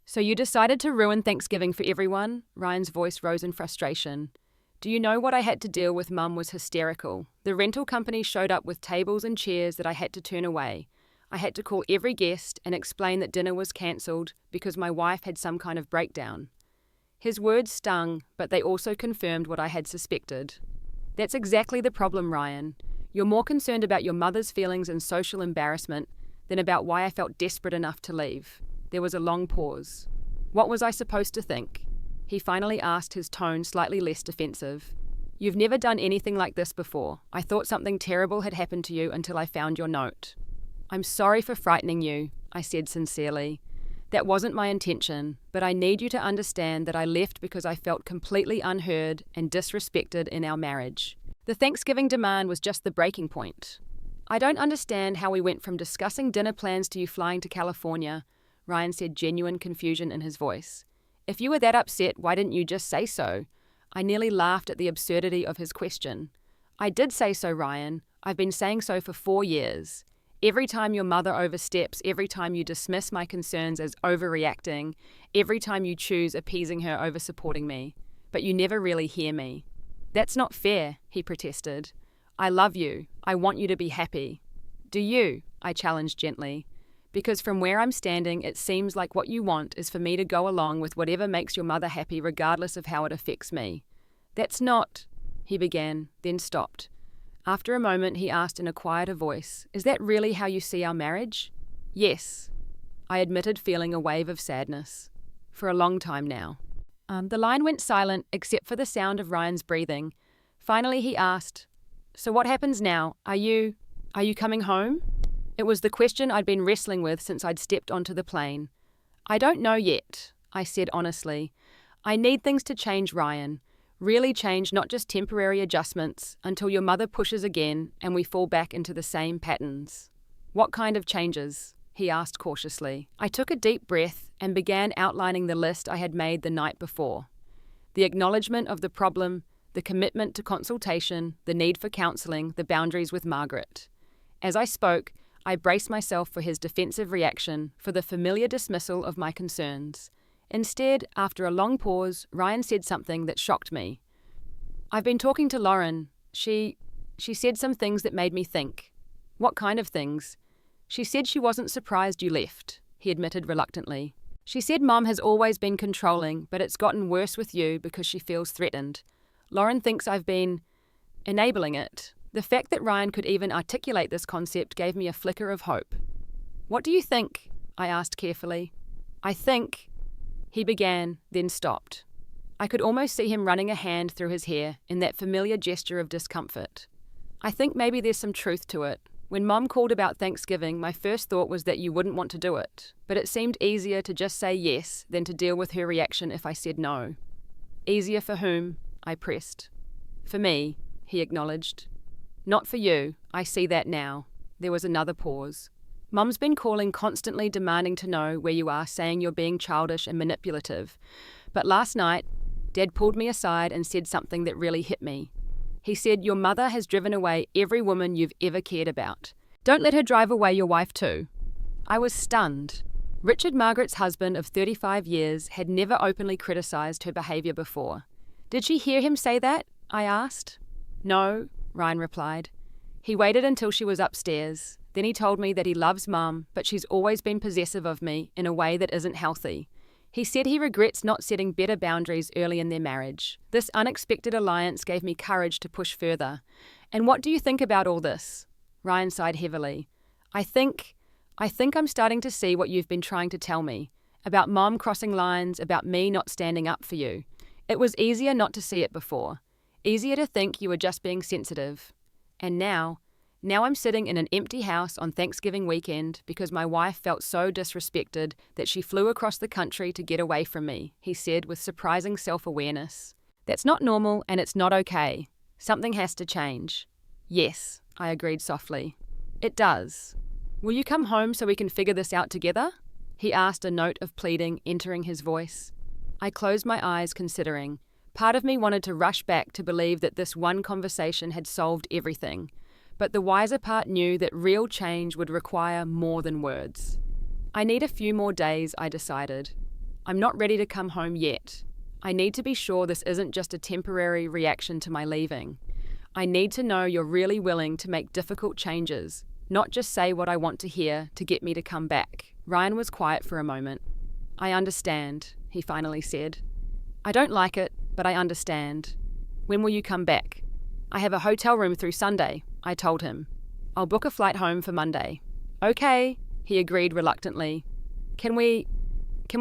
Speaker 1: "So you decided to ruin Thanksgiving for everyone?" Ryan's voice rose in frustration. Do you know what I had to deal with? Mum was hysterical. The rental company showed up with tables and chairs that I had to turn away. I had to call every guest and explain that dinner was cancelled because my wife had some kind of breakdown. His words stung, but they also confirmed what I had suspected. That's exactly the problem, Ryan. You're more concerned about your mother's feelings and social embarrassment than about why I felt desperate enough to leave. There was a long pause. What was I supposed to think? He finally asked, his tone slightly less defensive. You've never done anything like this before. I thought something terrible had happened to you until I found your note. I'm sorry for frightening you, I said sincerely. That wasn't my intention, but I need you to understand that I left because I felt completely unheard and disrespected in our marriage. The Thanksgiving demand was just the breaking point. I don't understand how we went from discussing dinner plans to you flying to California, Ryan said, genuine confusion in his voice. If you were that upset, why didn't you just say so? I nearly laughed at the absurdity of his question. I did say so, Ryan. I've been saying so for 4 years. Every time your mother oversteps, every time you dismiss my concerns as overreacting, every time you choose appeasing her over supporting me. But you never really hear me. That's not fair, he protested. I love you. I want you to be happy. Do you? I challenged gently. Because from where I'm standing, it seems like what you want is for me to go along with whatever makes your mother happy regardless of how it affects me. That's not, he began, then stopped. After a moment, he asked in a quieter voice, is that really how you see our marriage? Yes, I admitted, feeling a wave of sadness. For a long time now. The line went silent except for the sound of Ryan's breathing. Finally, he asked, so what happens now? Are you coming home? It was the question I'd been wrestling with since I'd stepped onto the plane. I don't know yet, I said honestly. I need things to change, Ryan. Really change, not just temporary adjustments, until your mother pushes again and we fall back into the same patterns. What kind of changes? He asked cautiously. I took a deep breath and began outlining the list I had made the night before. The acknowledgement of the problem, the commitment to consultation, the need for counselling, the boundaries with Margaret. As I spoke, I braced myself for his defensive reaction, for the familiar dismissal of my concerns. Instead, after a long pause, Ryan said something that shocked me. I've been talking to Lauren. She said some things that made me think. What kind of things? She said she wasn't surprised you left, he admitted reluctantly. She said Mom has always been controlling, but it's gotten worse with you because she feels threatened. Lauren thinks I've been enabling it. The fact that Ryan could even articulate this concept gave me a flicker of hope. What do you think? I asked carefully. I think, he began, then stopped. I could almost see him running a hand through his hair in that familiar gesture of discomfort. I think maybe there's some truth to it. When Mom called about Thanksgiving, my first thought was that you wouldn't want to do it, but it seemed easier to just say yes than to deal with her reaction if I said no. Easier for whom? I pressed. For me, he acknowledged. Not for you, I see that now. There was another pause. Mum's been calling constantly, demanding to know where you are, saying you're being childish and manipulative. But last night, Dad pulled me aside and said something that really hit me. He said, your mother has driven away every woman you've ever cared about. Don't let her drive away your wife too. I was stunned. Richard, Margaret's husband of 35 years, had never openly criticised her behaviour before. Did she hear him say that? I asked. No, Ryan replied. He waited until she was upstairs. Then he told me that he loves Mum, but she's always been possessive of me in a way that isn't healthy. He said he regrets not setting better boundaries early in their marriage. This unexpected alliance gave me courage to push further. And what do you think about all this? Ryan sighed heavily. I think I'm starting to see what you've been trying to tell me. About Mom crossing lines, about me not standing up for you. It was easier not to see it before. Easier to think you were just being sensitive. And now I'm sitting in an empty house on Thanksgiving weekend because my wife felt so disrespected that she flew across the country to get away from me, he said with surprising self-awareness. That's not normal and it's not okay. Something has to change. Yes, I agreed softly. It does. Will you come home so we can figure this out together? He asked, a note of pleading entering his voice. I closed my eyes, considering. Part of me wanted to rush back to believe that this one conversation had solved everything. But the wiser part knew that real change would require more than words. I need a few more days, I decided. I'm not ready to come home yet. I need to be sure this isn't just a temporary reaction to my leaving. I need to know you're really willing to make difficult changes, not just say what I want to hear to get me to come back." Ryan was quiet for a moment. "I understand," he finally said. "I don't like it, but I understand. When will you come back?" "I have a hotel room through Sunday," I told him. "I'll book a flight home for Monday." "Okay," he agreed reluctantly. Can we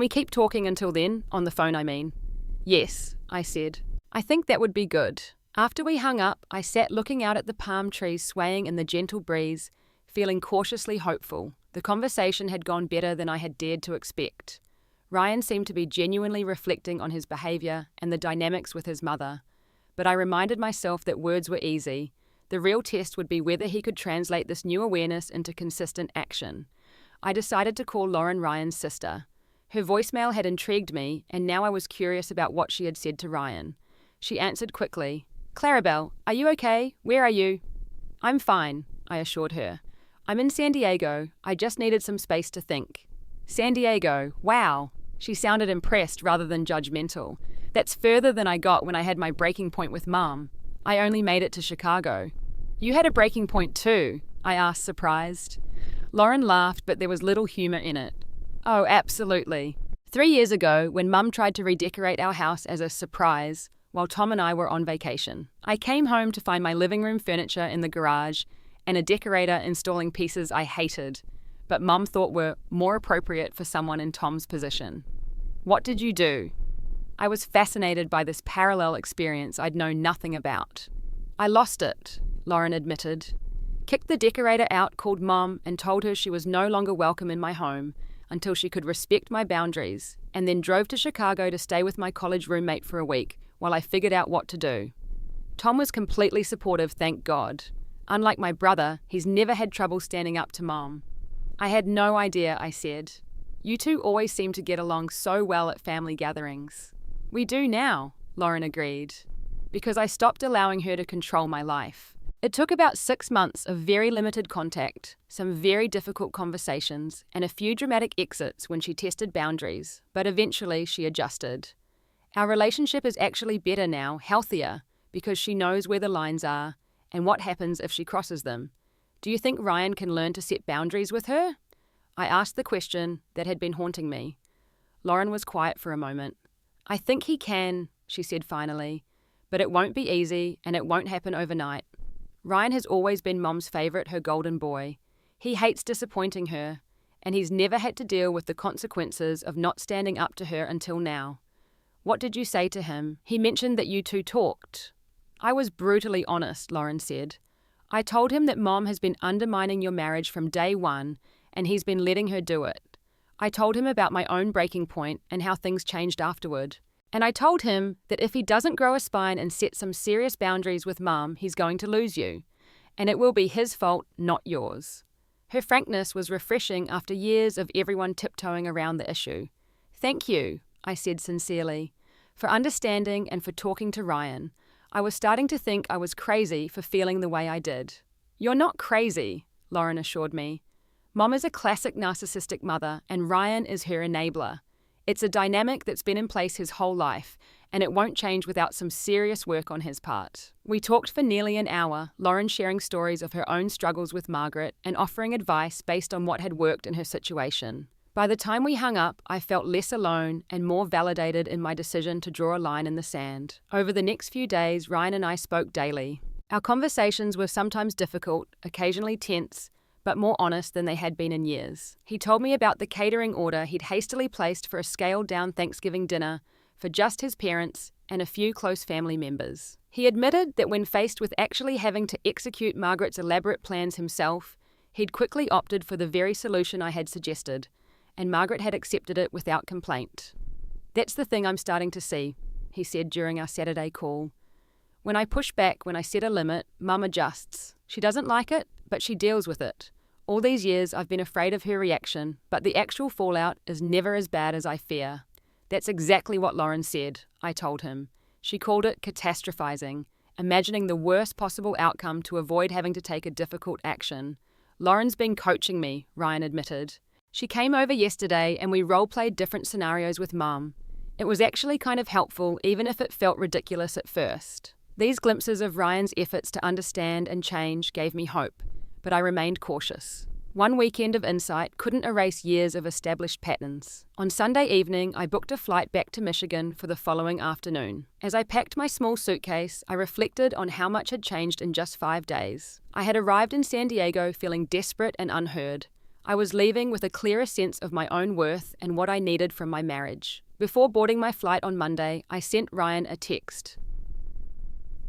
Speaker 1: keep talking until then? On the phone, I mean." "Yes," I said. "I think that would be good." After we hung up, I sat looking out at the palm trees swaying in the gentle breeze, feeling cautiously hopeful. The conversation had gone better than I had dared to expect. Ryan seemed to be genuinely reflecting on his behaviour and the dynamics with his mother. But I reminded myself that words were easy. The real test would be whether he could translate this new awareness into consistent action. I decided to call Lauren, Ryan's sister. Her voicemail had intrigued me, and now I was curious about what she had said to Ryan. She answered quickly. "Clarabelle, are you okay? Where are you?" "I'm fine," I assured her. "I'm in San Diego. I just needed some space to think." "San Diego, wow." She sounded impressed rather than judgmental. "That's further than I got when I had my breaking point with Mum. I only made it to Chicago." "You had a breaking point too?" I asked, surprised. Lauren laughed, but there was little humour in it. "Oh, absolutely. 3 years ago, when Mum tried to redecorate our house as a surprise while Tom and I were on vacation. I came home to find my living room furniture in the garage and a decorator installing pieces I hated, but Mum thought were more appropriate for someone in Tom's position." "What did you do?" I was fascinated by this parallel experience I'd known nothing about. "I lost it," Lauren admitted. "Kicked the decorator out, called Mom, and told her she was no longer welcome in my home until she could respect my boundaries, and then drove to Chicago to stay with my college roommate for a week while I figured out what to do." Tom was completely supportive, thank God. Unlike my brother, he's never had trouble standing up to Mom. "I had no idea," I said. "You two always seem to get along so well at family gatherings." "We do now," Lauren agreed, "because I stopped allowing her to control my life." It took about 6 months of very limited contact, some very difficult conversations, and a few dramatic exits when she tested boundaries, but eventually she adjusted. Our relationship is actually better now, healthier, because she knows where the lines are and what happens if she crosses them. "Do you think Ryan can learn to set boundaries with her?" I asked the question that had been haunting me. Lauren was quiet for a moment. "I think he can," she said finally, "but it won't be easy and it won't happen overnight. Ryan has always been Mom's favourite, her golden boy. He hates disappointing her, and he's never had to deal with the consequences of not standing up to her until now." "What did you say to him?" "He mentioned that you two talked." "I was brutally honest," Lauren said. "I told him that Mom has been undermining your marriage from day one, and he's been letting her do it. I told him about my own breaking point and how things changed afterward. And I told him that if he doesn't grow a spine and set some serious boundaries with Mum, he's going to lose you. And it will be his fault, not yours." Her frankness was refreshing after years of everyone tiptoeing around the issue. "Thank you," I said sincerely, "for understanding and for talking to Ryan. I was starting to think I was crazy for feeling the way I did." "You're not crazy," Lauren assured me. "Mom is a classic narcissistic mother, and Ryan is her enabler. It's a dynamic that's been in place his whole life, and it won't change without some serious work on his part." We talked for nearly an hour, Lauren sharing stories of her own struggles with Margaret and offering advice based on what had worked in her situation. By the time we hung up, I felt less alone and more validated in my decision to draw a line in the sand. Over the next few days, Ryan and I spoke daily. Our conversations were sometimes difficult, occasionally tense, but more honest than they had been in years. He told me about the catering order he'd hastily placed for a scaled-down Thanksgiving dinner for just his parents and a few close family members. He admitted that when faced with actually having to execute Margaret's elaborate plans himself, he'd quickly opted for the very solution I had suggested, and Margaret had accepted it without complaint. "That's the thing I'm starting to see," he said during our Saturday call. "When I push back, when I set a limit, Mum adjusts. She doesn't like it, but she deals with it. All these years I've been afraid of her reaction, but the actual fallout is never as bad as I fear." "That's exactly what Lauren said," I told him. She called it catastrophizing, imagining the worst possible outcome to avoid having to take a difficult action. "Lauren's been coaching me," Ryan admitted. "She came over yesterday and we role-played different scenarios with Mum. It was actually kind of helpful, even if it felt ridiculous at first. These glimpses of Ryan's efforts to understand and change gave me hope, but I remained cautious. One weekend of insight couldn't erase years of established patterns. On Sunday evening, I booked a flight back to Michigan for the following afternoon. As I packed my small suitcase, I reflected on how much had changed in just 5 days. I had arrived in San Diego feeling desperate and unheard. I was leaving with a clearer sense of my own worth and what I needed from my marriage. Before boarding my flight on Monday, I sent Ryan a text.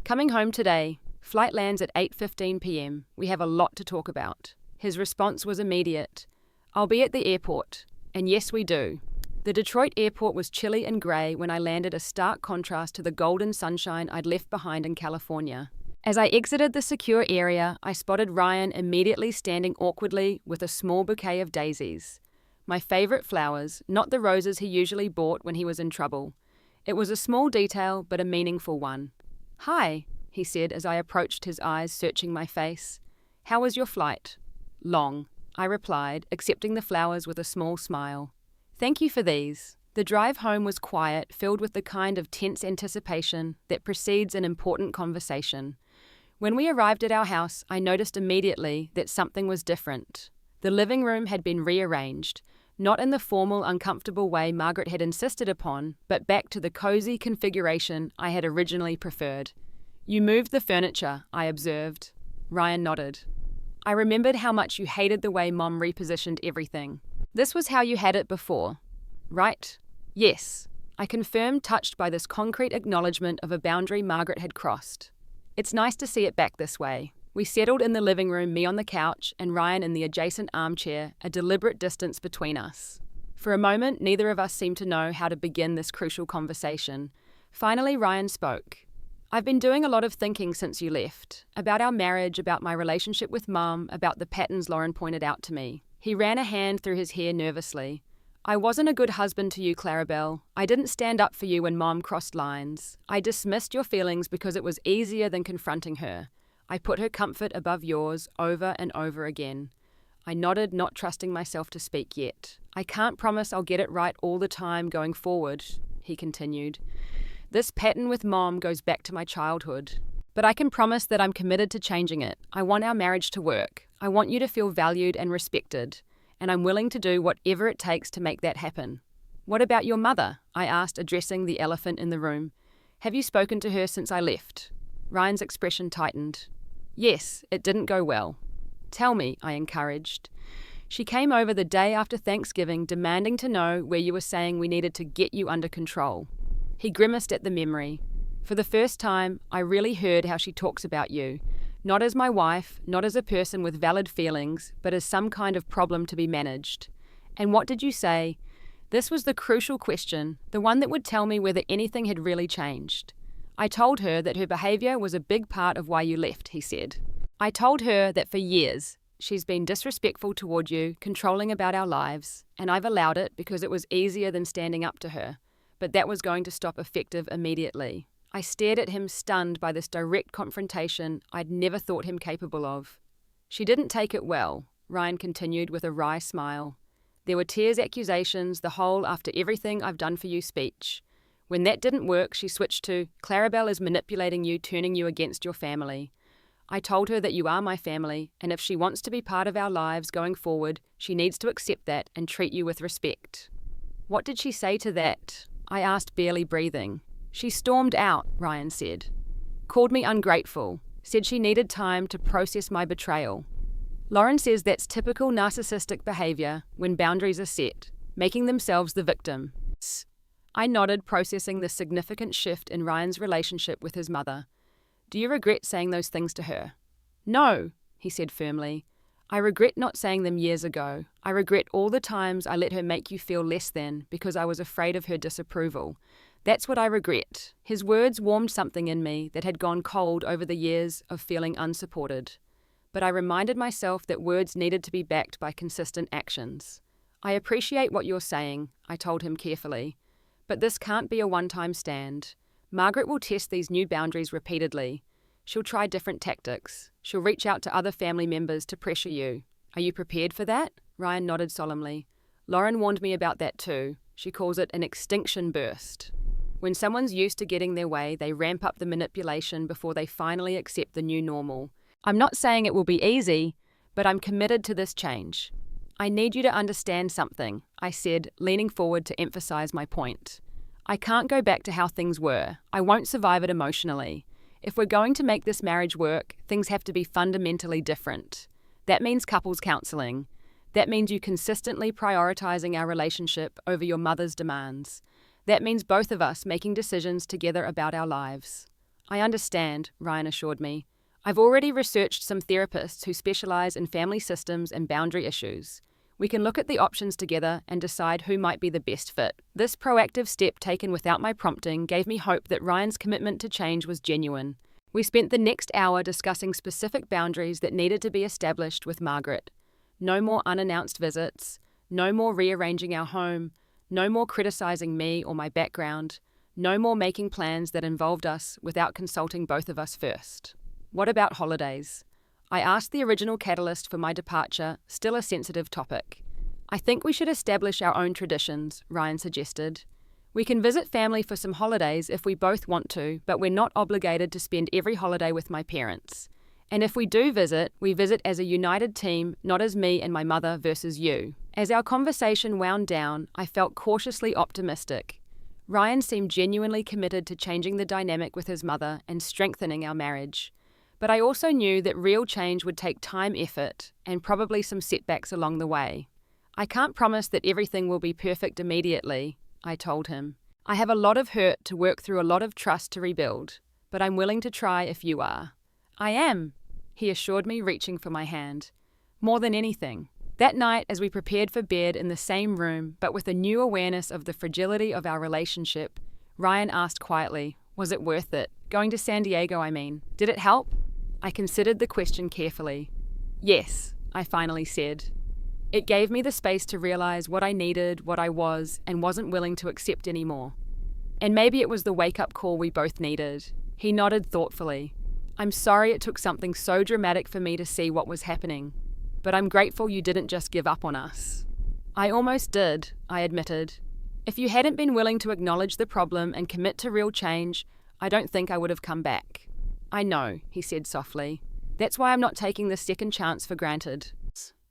Speaker 1: "Coming home today. Flight lands at 8:15 p.m. We have a lot to talk about." His response was immediate. "I'll be at the airport." And yes, we do. The Detroit airport was chilly and grey when I landed, a stark contrast to the golden sunshine I'd left behind in California. As I exited the secure area, I spotted Ryan immediately standing awkwardly with a small bouquet of daisies. My favourite flowers, not the roses he usually bought when he was in trouble. It was a small detail, but a meaningful one. "Hi," he said as I approached, his eyes searching my face. "How was your flight?" "Long," I replied, accepting the flowers with a small smile. "Thank you for these." The drive home was quiet, filled with the kind of tense anticipation that precedes an important conversation. When we arrived at our house, I noticed immediately that something was different. The living room had been rearranged, not in the formal, uncomfortable way Margaret had insisted upon, but back to the cozy configuration I had originally preferred. "You moved the furniture," I observed. Ryan nodded. "I remembered how much you hated the way Mom repositioned everything. This was how you had it before, right?" "Yes," I confirmed, touched by this concrete acknowledgement of a boundary Margaret had crossed. "It's nice to see it back this way." We settled in the living room, me on the couch and Ryan in the adjacent armchair, a deliberate distance between us. For a moment, neither of us seemed to know how to begin this crucial conversation. Finally, Ryan spoke. "I've been doing a lot of thinking since you left. About our marriage, about my relationship with Mum, about the patterns Lauren pointed out to me." He ran a hand through his hair nervously. "I wasn't a good husband to you, Clarabelle. I didn't stand up for you when Mom crossed lines. I dismissed your feelings because it was easier than confronting her. I put her comfort above yours over and over again." I nodded, not trusting myself to speak yet. "I can't promise I'll get it right all the time going forward," he continued. "This pattern with Mom goes back to my childhood. But I can promise that I'm committed to changing it. I want our marriage to work. I want you to feel valued and respected. And I'm willing to do whatever it takes to make that happen." "What about your mother?" I asked, addressing the elephant in the room. "Have you spoken to her since I left?" Ryan's expression tightened. "Yes, it didn't go well." "Tell me," I encouraged. "She came over the day after Thanksgiving demanding to know where you were saying we needed to get you under control." He grimaced at the memory. "For the first time, I really heard how she talks about you. Not as my wife, not as a person with valid feelings, but as some kind of problem to be managed." "And what did you say?" This was the crucial question, the one that would tell me whether anything had really changed. "I told her that her behaviour was a big part of why you left," he said. "I told her that for years she's been disrespectful toward you, controlling about our lives, and I've allowed it because it was easier than standing up to her. But that was going to stop effective immediately." I stared at him, stunned by this direct confrontation I'd never thought him capable of. "She didn't take it well," Ryan continued with a wry smile. "There were tears, accusations, the whole after everything I've done for you speech. When that didn't work, she switched to, Clarabelle is manipulating you, turning you against your family. I told her that you are my family, and if she wants to be part of our lives going forward, she needs to accept that and treat you with respect." "What did she say to that?" I asked, barely breathing. "She stormed out," Ryan said. "Called me ungrateful, said she needed time to process my betrayal." Lauren says that's typical narcissistic behaviour when boundaries are set, making themselves the victim. I nodded, processing the significant shift in Ryan's relationship with his mother. "Do you regret saying those things to her?" "No," he said firmly. "I regret not saying them years ago. I regret all the times I let her make you feel less than because I was afraid of her disapproval. That's what I regret." His words warmed something in me that had gone cold over the years of feeling unsupported. But I reminded myself that words needed to be backed by consistent actions. "I appreciate what you're saying," I told him carefully. "But this can't be a one-time stand. Margaret will test these new boundaries repeatedly. She'll try different tactics. She'll reach out to other family members to pressure you. Are you prepared for that?" Ryan nodded solemnly. "Lauren warned me about that too. She calls it an extinction burst. When someone's used to getting their way, they ramp up the manipulation before they finally accept the new normal. I'm not saying it will be easy, but I'm committed to this change. I need you to understand something, I said, leaning forward to emphasize my point. I can't go back to how things were. I won't survive it emotionally. If we're going to make this marriage work, things have to be fundamentally different. That means couples counseling. That means you consistently prioritizing our relationship over your mother's demands. That means both of us making decisions together about our lives. I understand, Ryan assured me. I've already researched some therapists who specialize in family systems and boundary issues. We can look at the options together and decide who might be the best fit. This proactive step taken without my prompting gave me hope that Ryan's commitment to change was genuine. We spent the next hour discussing specific boundaries that needed to be established with Margaret. No more unannounced visits, no more rearranging our home, no more criticizing me or my background, no more making plans that involved us without consulting both of us first. What about holidays? I asked the original catalyst for my departure, still a sensitive topic. I think we should establish our own traditions, Ryan suggested. We can visit family for some holidays if we both want to, but we're not obligated to spend every holiday with my parents. And if we do visit, we visit as a united team, not as me and my mother versus you. As our conversation wound down, I felt cautiously optimistic. Ryan seemed genuinely committed to changing the dynamic with his mother and strengthening our marriage. But I also knew that real change would take time, effort, and probably some setbacks along the way. I can't promise that everything will be perfect immediately, I told him. I have a lot of hurt to work through, a lot of trust to rebuild, but I'm willing to try if you are. I am, he assured me, reaching for my hand. More than anything. That night, as we prepared for bed in the same room, but with a new awareness of the fragility of our relationship, Ryan asked quietly, was it worth it? Going to San Diego, I mean. Did it help? I considered the question carefully. Yes, I finally said. It gave me the space to realize what I needed, what I was, and wasn't willing to accept anymore. And maybe it was the wake-up call we both needed. He nodded thoughtfully. I'm sorry it took something so dramatic for me to see what was happening, but I'm grateful you didn't just give up on us. I almost did, I admitted. If you hadn't been willing to acknowledge the problem and commit to real change, I don't think I would have come back. I know, he said softly. That's why I'm not taking this second chance for granted.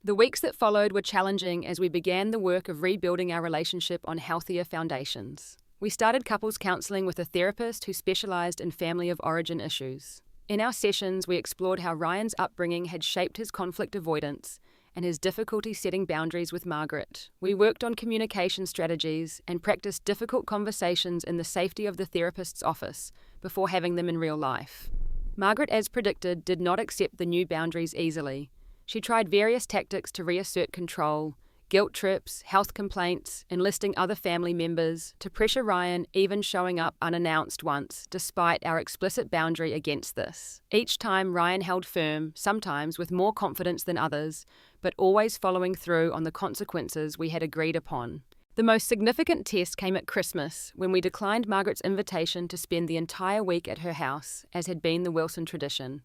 Speaker 1: The weeks that followed were challenging as we began the work of rebuilding our relationship on healthier foundations. We started couples counseling with a therapist who specialized in family of origin issues. In our sessions, we explored how Ryan's upbringing had shaped his conflict avoidance and his difficulty setting boundaries with Margaret. We worked on communication strategies and practiced difficult conversations in the safety of the therapist's office before having them in real life. Margaret, as predicted, did not accept the new boundaries easily. She tried various tactics to reassert control, guilt trips, health complaints, enlisting other family members, to pressure Ryan, even showing up unannounced once, despite our explicit boundary against this. Each time Ryan held firm, sometimes with more confidence than others, but always following through on the consequences we had agreed upon. The most significant test came at Christmas, when we declined Margaret's invitation to spend the entire week at her house, as had been the Wilson tradition.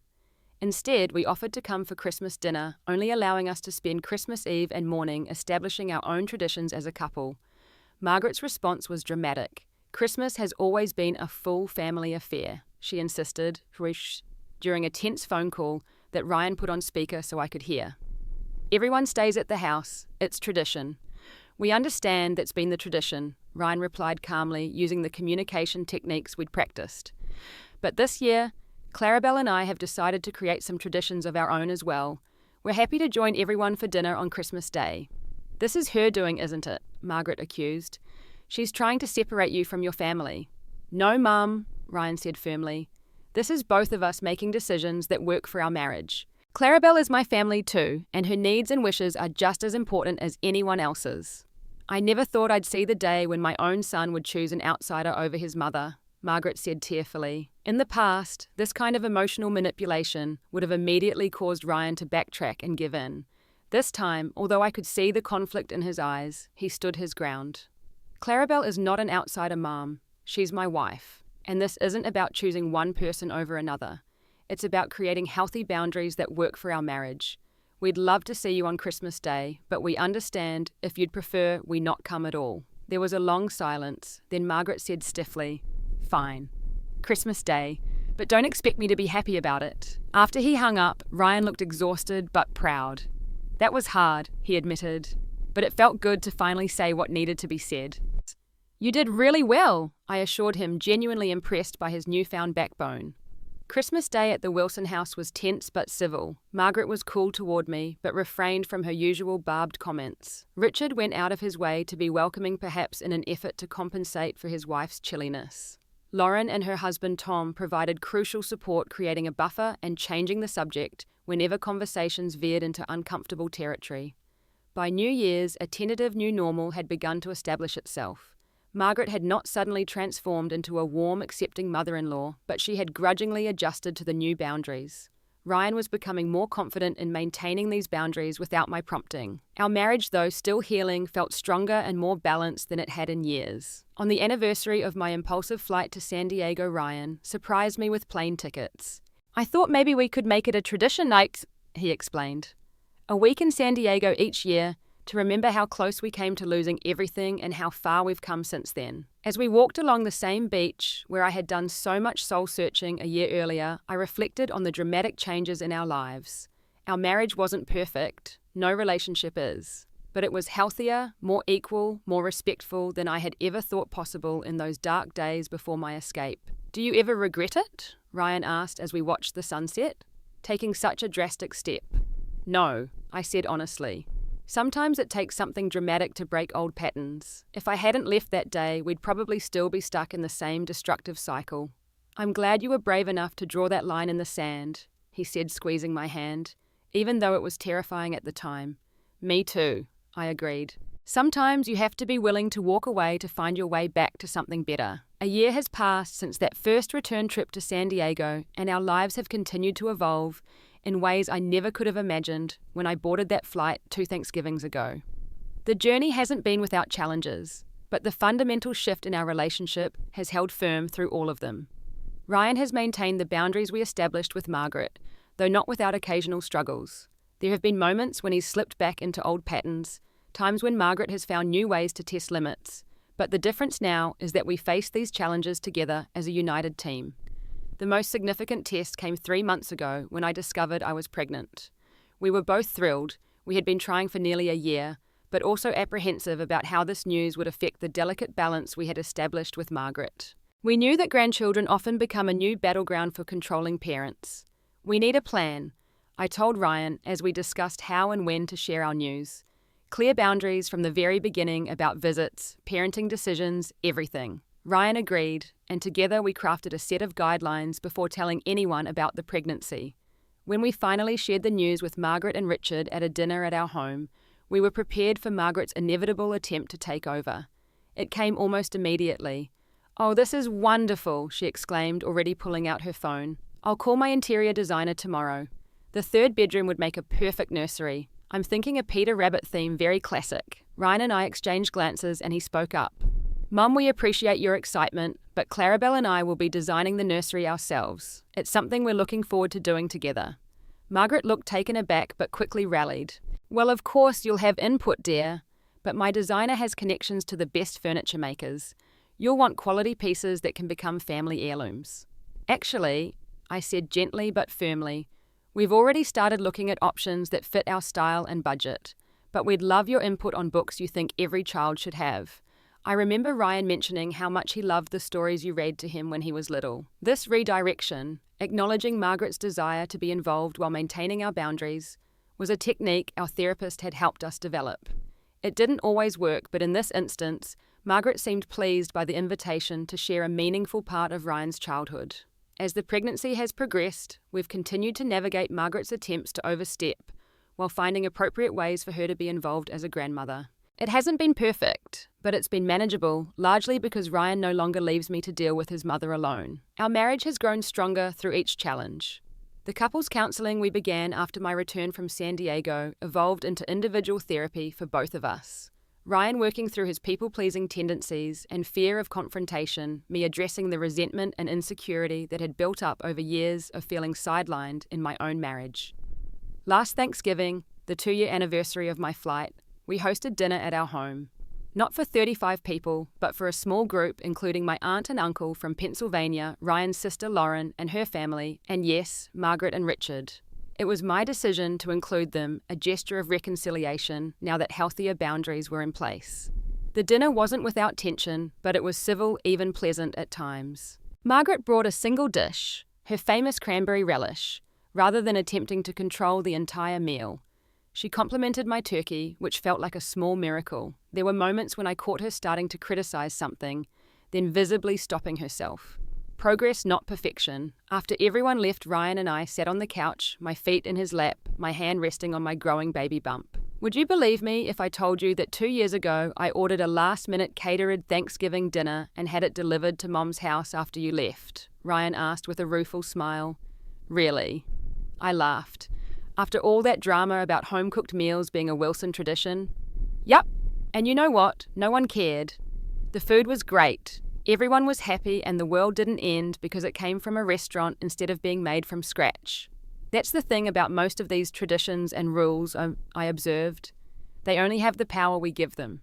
Speaker 1: Instead, we offered to come for Christmas dinner, only allowing us to spend Christmas Eve and morning establishing our own traditions as a couple. Margaret's response was dramatic. Christmas has always been a full family affair, she insisted, during a tense phone call that Ryan put on speaker so I could hear. Everyone stays at the house. It's tradition. We understand that's been the tradition, Ryan replied calmly, using the communication techniques we'd practiced. But this year, Clarabelle and I have decided to create some traditions of our own as well. We're happy to join everyone for dinner on Christmas Day. This is her doing, isn't it? Margaret accused. She's trying to separate you from your family. No, Mum, Ryan said firmly. This is both of us making decisions that work for our marriage. Clarabelle is my family too, and her needs and wishes are just as important as anyone else's. I never thought I'd see the day when my own son would choose an outsider over his mother, Margaret said tearfully. In the past, this kind of emotional manipulation would have immediately caused Ryan to backtrack and give in. This time, although I could see the conflict in his eyes, he stood his ground. Clarabelle is not an outsider, Mom. She's my wife. And this isn't about choosing one person over another. It's about creating healthy boundaries that work for our marriage. We'd love to see you on Christmas Day, but we understand if you'd prefer we not come at all. There was a long silence, then Margaret said stiffly, "Fine. Christmas Day, but don't expect me to be happy about it." After he hung up, Ryan looked exhausted but proud. "That was hard," he admitted, "but it felt good to finally say what needed to be said." "You did really well," I assured him, genuinely impressed by his newfound backbone. Christmas Day at the Wilson house was tense but civil. Margaret was cool toward me, but refrained from her usual barbed comments. Richard went out of his way to be welcoming, perhaps in an effort to compensate for his wife's chilliness. Lauren and her husband Tom provided crucial support, creating a buffer and changing the subject whenever conversations veered into uncomfortable territory. By New Year's, a tentative new normal had begun to establish itself. Margaret had not suddenly transformed into a warm, accepting mother-in-law, but she had grudgingly adjusted to the new boundaries. Ryan was becoming more confident in maintaining these boundaries without my prompting. Our marriage, though still healing, felt stronger and more balanced than it had in years. On the anniversary of my impulsive flight to San Diego, Ryan surprised me with plane tickets. "I thought maybe we could make it a tradition night," he explained. "A week in San Diego each year, to remember how close we came to losing everything and how far we've come since then." As we walked along the same beach where I had done so much soul-searching a year earlier, I reflected on the dramatic changes in our lives. Our marriage wasn't perfect, no relationship is, but it was healthier, more equal, more respectful than I had ever thought possible in those dark days before my escape. "Do you ever regret it?" Ryan asked as we watched the sunset. "Taking such a drastic step?" "No," I said honestly. "Sometimes it takes something dramatic to break old patterns. If I hadn't left that day, we'd probably still be stuck in the same destructive cycle." "I'm glad you were brave enough to draw that line in the sand," he said, squeezing my hand, even though it was terrifying at the time. "Me too," I agreed. Sometimes you have to be willing to walk away to find your way back to something better. A year has passed since that first return trip to San Diego, and our lives have continued to evolve in ways I never could have imagined when I boarded that flight 2 Thanksgivings ago. The journey hasn't been without challenges, but the fundamental shift in our relationship has held firm through all of them. Ryan has maintained the boundaries we established with Margaret, though not without occasional struggles. There have been moments when he's slipped back into old patterns, times when Margaret has found new ways to test limits, but the difference now is that we face these challenges together as a united team. The most significant test came 3 months ago when I discovered I was pregnant. We were both thrilled. We had been trying for nearly a year, but also apprehensive about how this news would affect the delicate balance we had established with Margaret. We knew that grandchildren often become a new battleground for controlling parents. "We need a plan," I told Ryan as we discussed how and when to share our news. Clear boundaries from the very beginning about visits, parenting decisions, everything. Ryan agreed, and together we crafted a set of guidelines before telling anyone about the pregnancy. When we finally shared the news with Margaret and Richard at a dinner at our home, we were prepared for Margaret's inevitable attempt to take over. It came almost immediately. "Oh, this is wonderful," she exclaimed, already pulling out her phone. "I'll call my interior designer tomorrow. The 3rd bedroom would make a perfect nursery. I'm thinking a Peter Rabbit theme, very classic." Ryan and I exchanged glances and he spoke up. "Mum, we appreciate your excitement, but Clarabelle and I will be designing the nursery ourselves. It's something we're looking forward to doing together." Margaret looked taken aback but quickly rallied. "Well, of course you'll have input, dear, but my designer has connections to the best furniture makers. You'll want quality pieces that can become family heirlooms." "Actually," I said gently but firmly, "we've already started looking at options that fit our style and budget, but we'd love your input on books you think every child should have. I remember Ryan mentioning how much he loved the stories you read to him when he was little." This redirection, acknowledging Margaret's desire to be involved while maintaining our boundaries, was a technique our therapist had helped us develop. It didn't always work, but in this instance, Margaret seemed pleased by the invitation to share a meaningful part of Ryan's childhood. As the pregnancy has progressed, we've continued to navigate Margaret's attempts to overstep, while finding appropriate ways for her to be involved as a grandmother. It hasn't been perfect, but it's been manageable, largely because Ryan no longer leaves me to deal with his mother alone. Our marriage has grown stronger through each challenge. The couples counselling we began after my return from San Diego evolved into individual therapy for both of us. Ryan working through his people-pleasing tendencies and fear of confrontation, me addressing the resentment and insecurity that had built up over years of feeling sidelined in my own marriage. Last Thanksgiving, the 2-year anniversary of my flight, we hosted dinner at our home. Not for 35 people, but for a small group including my aunt and uncle from Pennsylvania, Ryan's sister Lauren and her family, and yes, Margaret and Richard. It was my decision to include them, a gesture of reconciliation, now that healthier boundaries were in place. The dinner wasn't without tension, but it was civil, even pleasant at times. Margaret brought a single dish, her famous cranberry relish, rather than attempting to control the entire meal. She complimented my turkey, which felt like a small miracle. There were moments when I caught her starting to criticize something, then visibly stopping herself. Progress, not perfection. After everyone left, Ryan and I sat on the couch, my feet in his lap, my hand resting on my growing baby bump. Would you believe me if I told you that 2 years ago I ordered a last-minute catered Thanksgiving dinner and had it delivered to Mom's house after you left? Ryan asked with a rueful smile. Really? I laughed. After all that drama about home-cooked meals being a Wilson tradition? Yup. And you know what? No one cared. The food was great. Everyone was happy and the world didn't end because it came from a restaurant instead of being made from scratch. That's the thing about most of these traditions and rules, I observed. They only have the power we give them.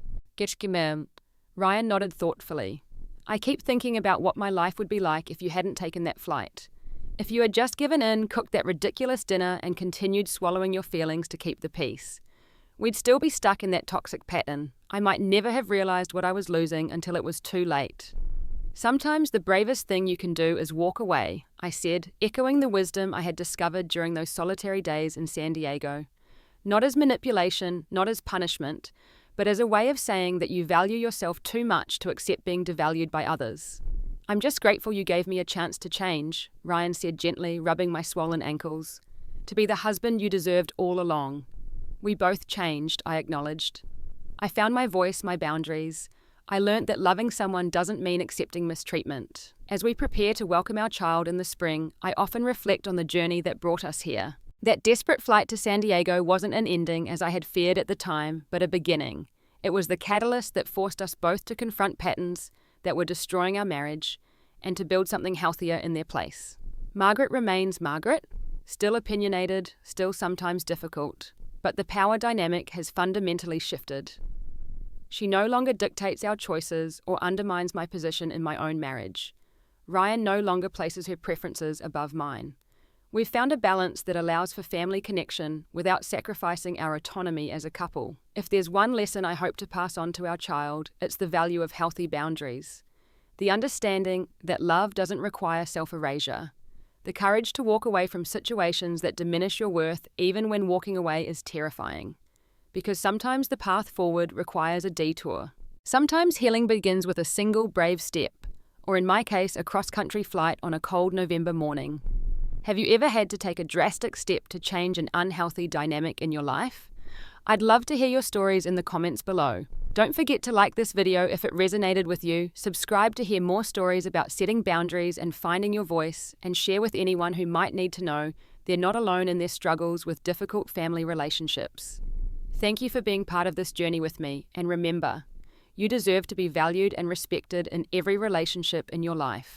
Speaker 1: Ryan nodded thoughtfully. I keep thinking about what my life would be like if you hadn't taken that flight. If you had just given in, cooked that ridiculous dinner, and continued swallowing your feelings to keep the peace. We'd still be stuck in that toxic pattern. I might never have realized what I was losing until it was too late. Sometimes the bravest thing you can do is walk away, I said, echoing the wisdom I had discovered during those solitary days in San Diego. Not as manipulation, not as punishment, but as a way of saying that you value yourself too much to accept being devalued by others. I'm just grateful you gave me a chance to change, Ryan said gently, rubbing my swollen ankles. To be the husband you deserved all along. We both changed, I acknowledged. I found my voice, my boundaries. I learnt that loving someone doesn't mean accepting mistreatment. As we prepare to welcome our child in the spring, I often reflect on the journey that brought us here. That desperate flight to San Diego wasn't an ending as I had feared at the time, but a beginning. It was the catalyst that forced us both to confront patterns that were destroying our marriage and to build something healthier in their place. Margaret remains Margaret, still opinionated, still sometimes difficult, but the power dynamic has fundamentally shifted. She no longer dictates our choices or undermines my position in my own marriage. Ryan no longer places her preferences above mine. We've found a balance that allows for family connection without sacrificing our autonomy as a couple. If there's one lesson I hope to pass on to our child, it's the value of healthy boundaries. The understanding that love doesn't require self-erasure. The courage to walk away from situations that diminish your worth even when walking away is terrifying. Because sometimes the path forward requires a detour. Sometimes healing begins with a single brave step, or in my case, a cross-country flight on a cold November morning. Have you ever had to take a drastic step to change an unhealthy dynamic in your life? I'd love to hear your stories in the comments below. Don't forget to like this video if it resonated with you, subscribe to hear more stories about setting boundaries and finding your voice, and share with anyone who might need to know they're not alone in their struggles with difficult family relationships. Thank you for being part of this journey with me, and remember, you deserve to be valued and respected in every relationship in your life.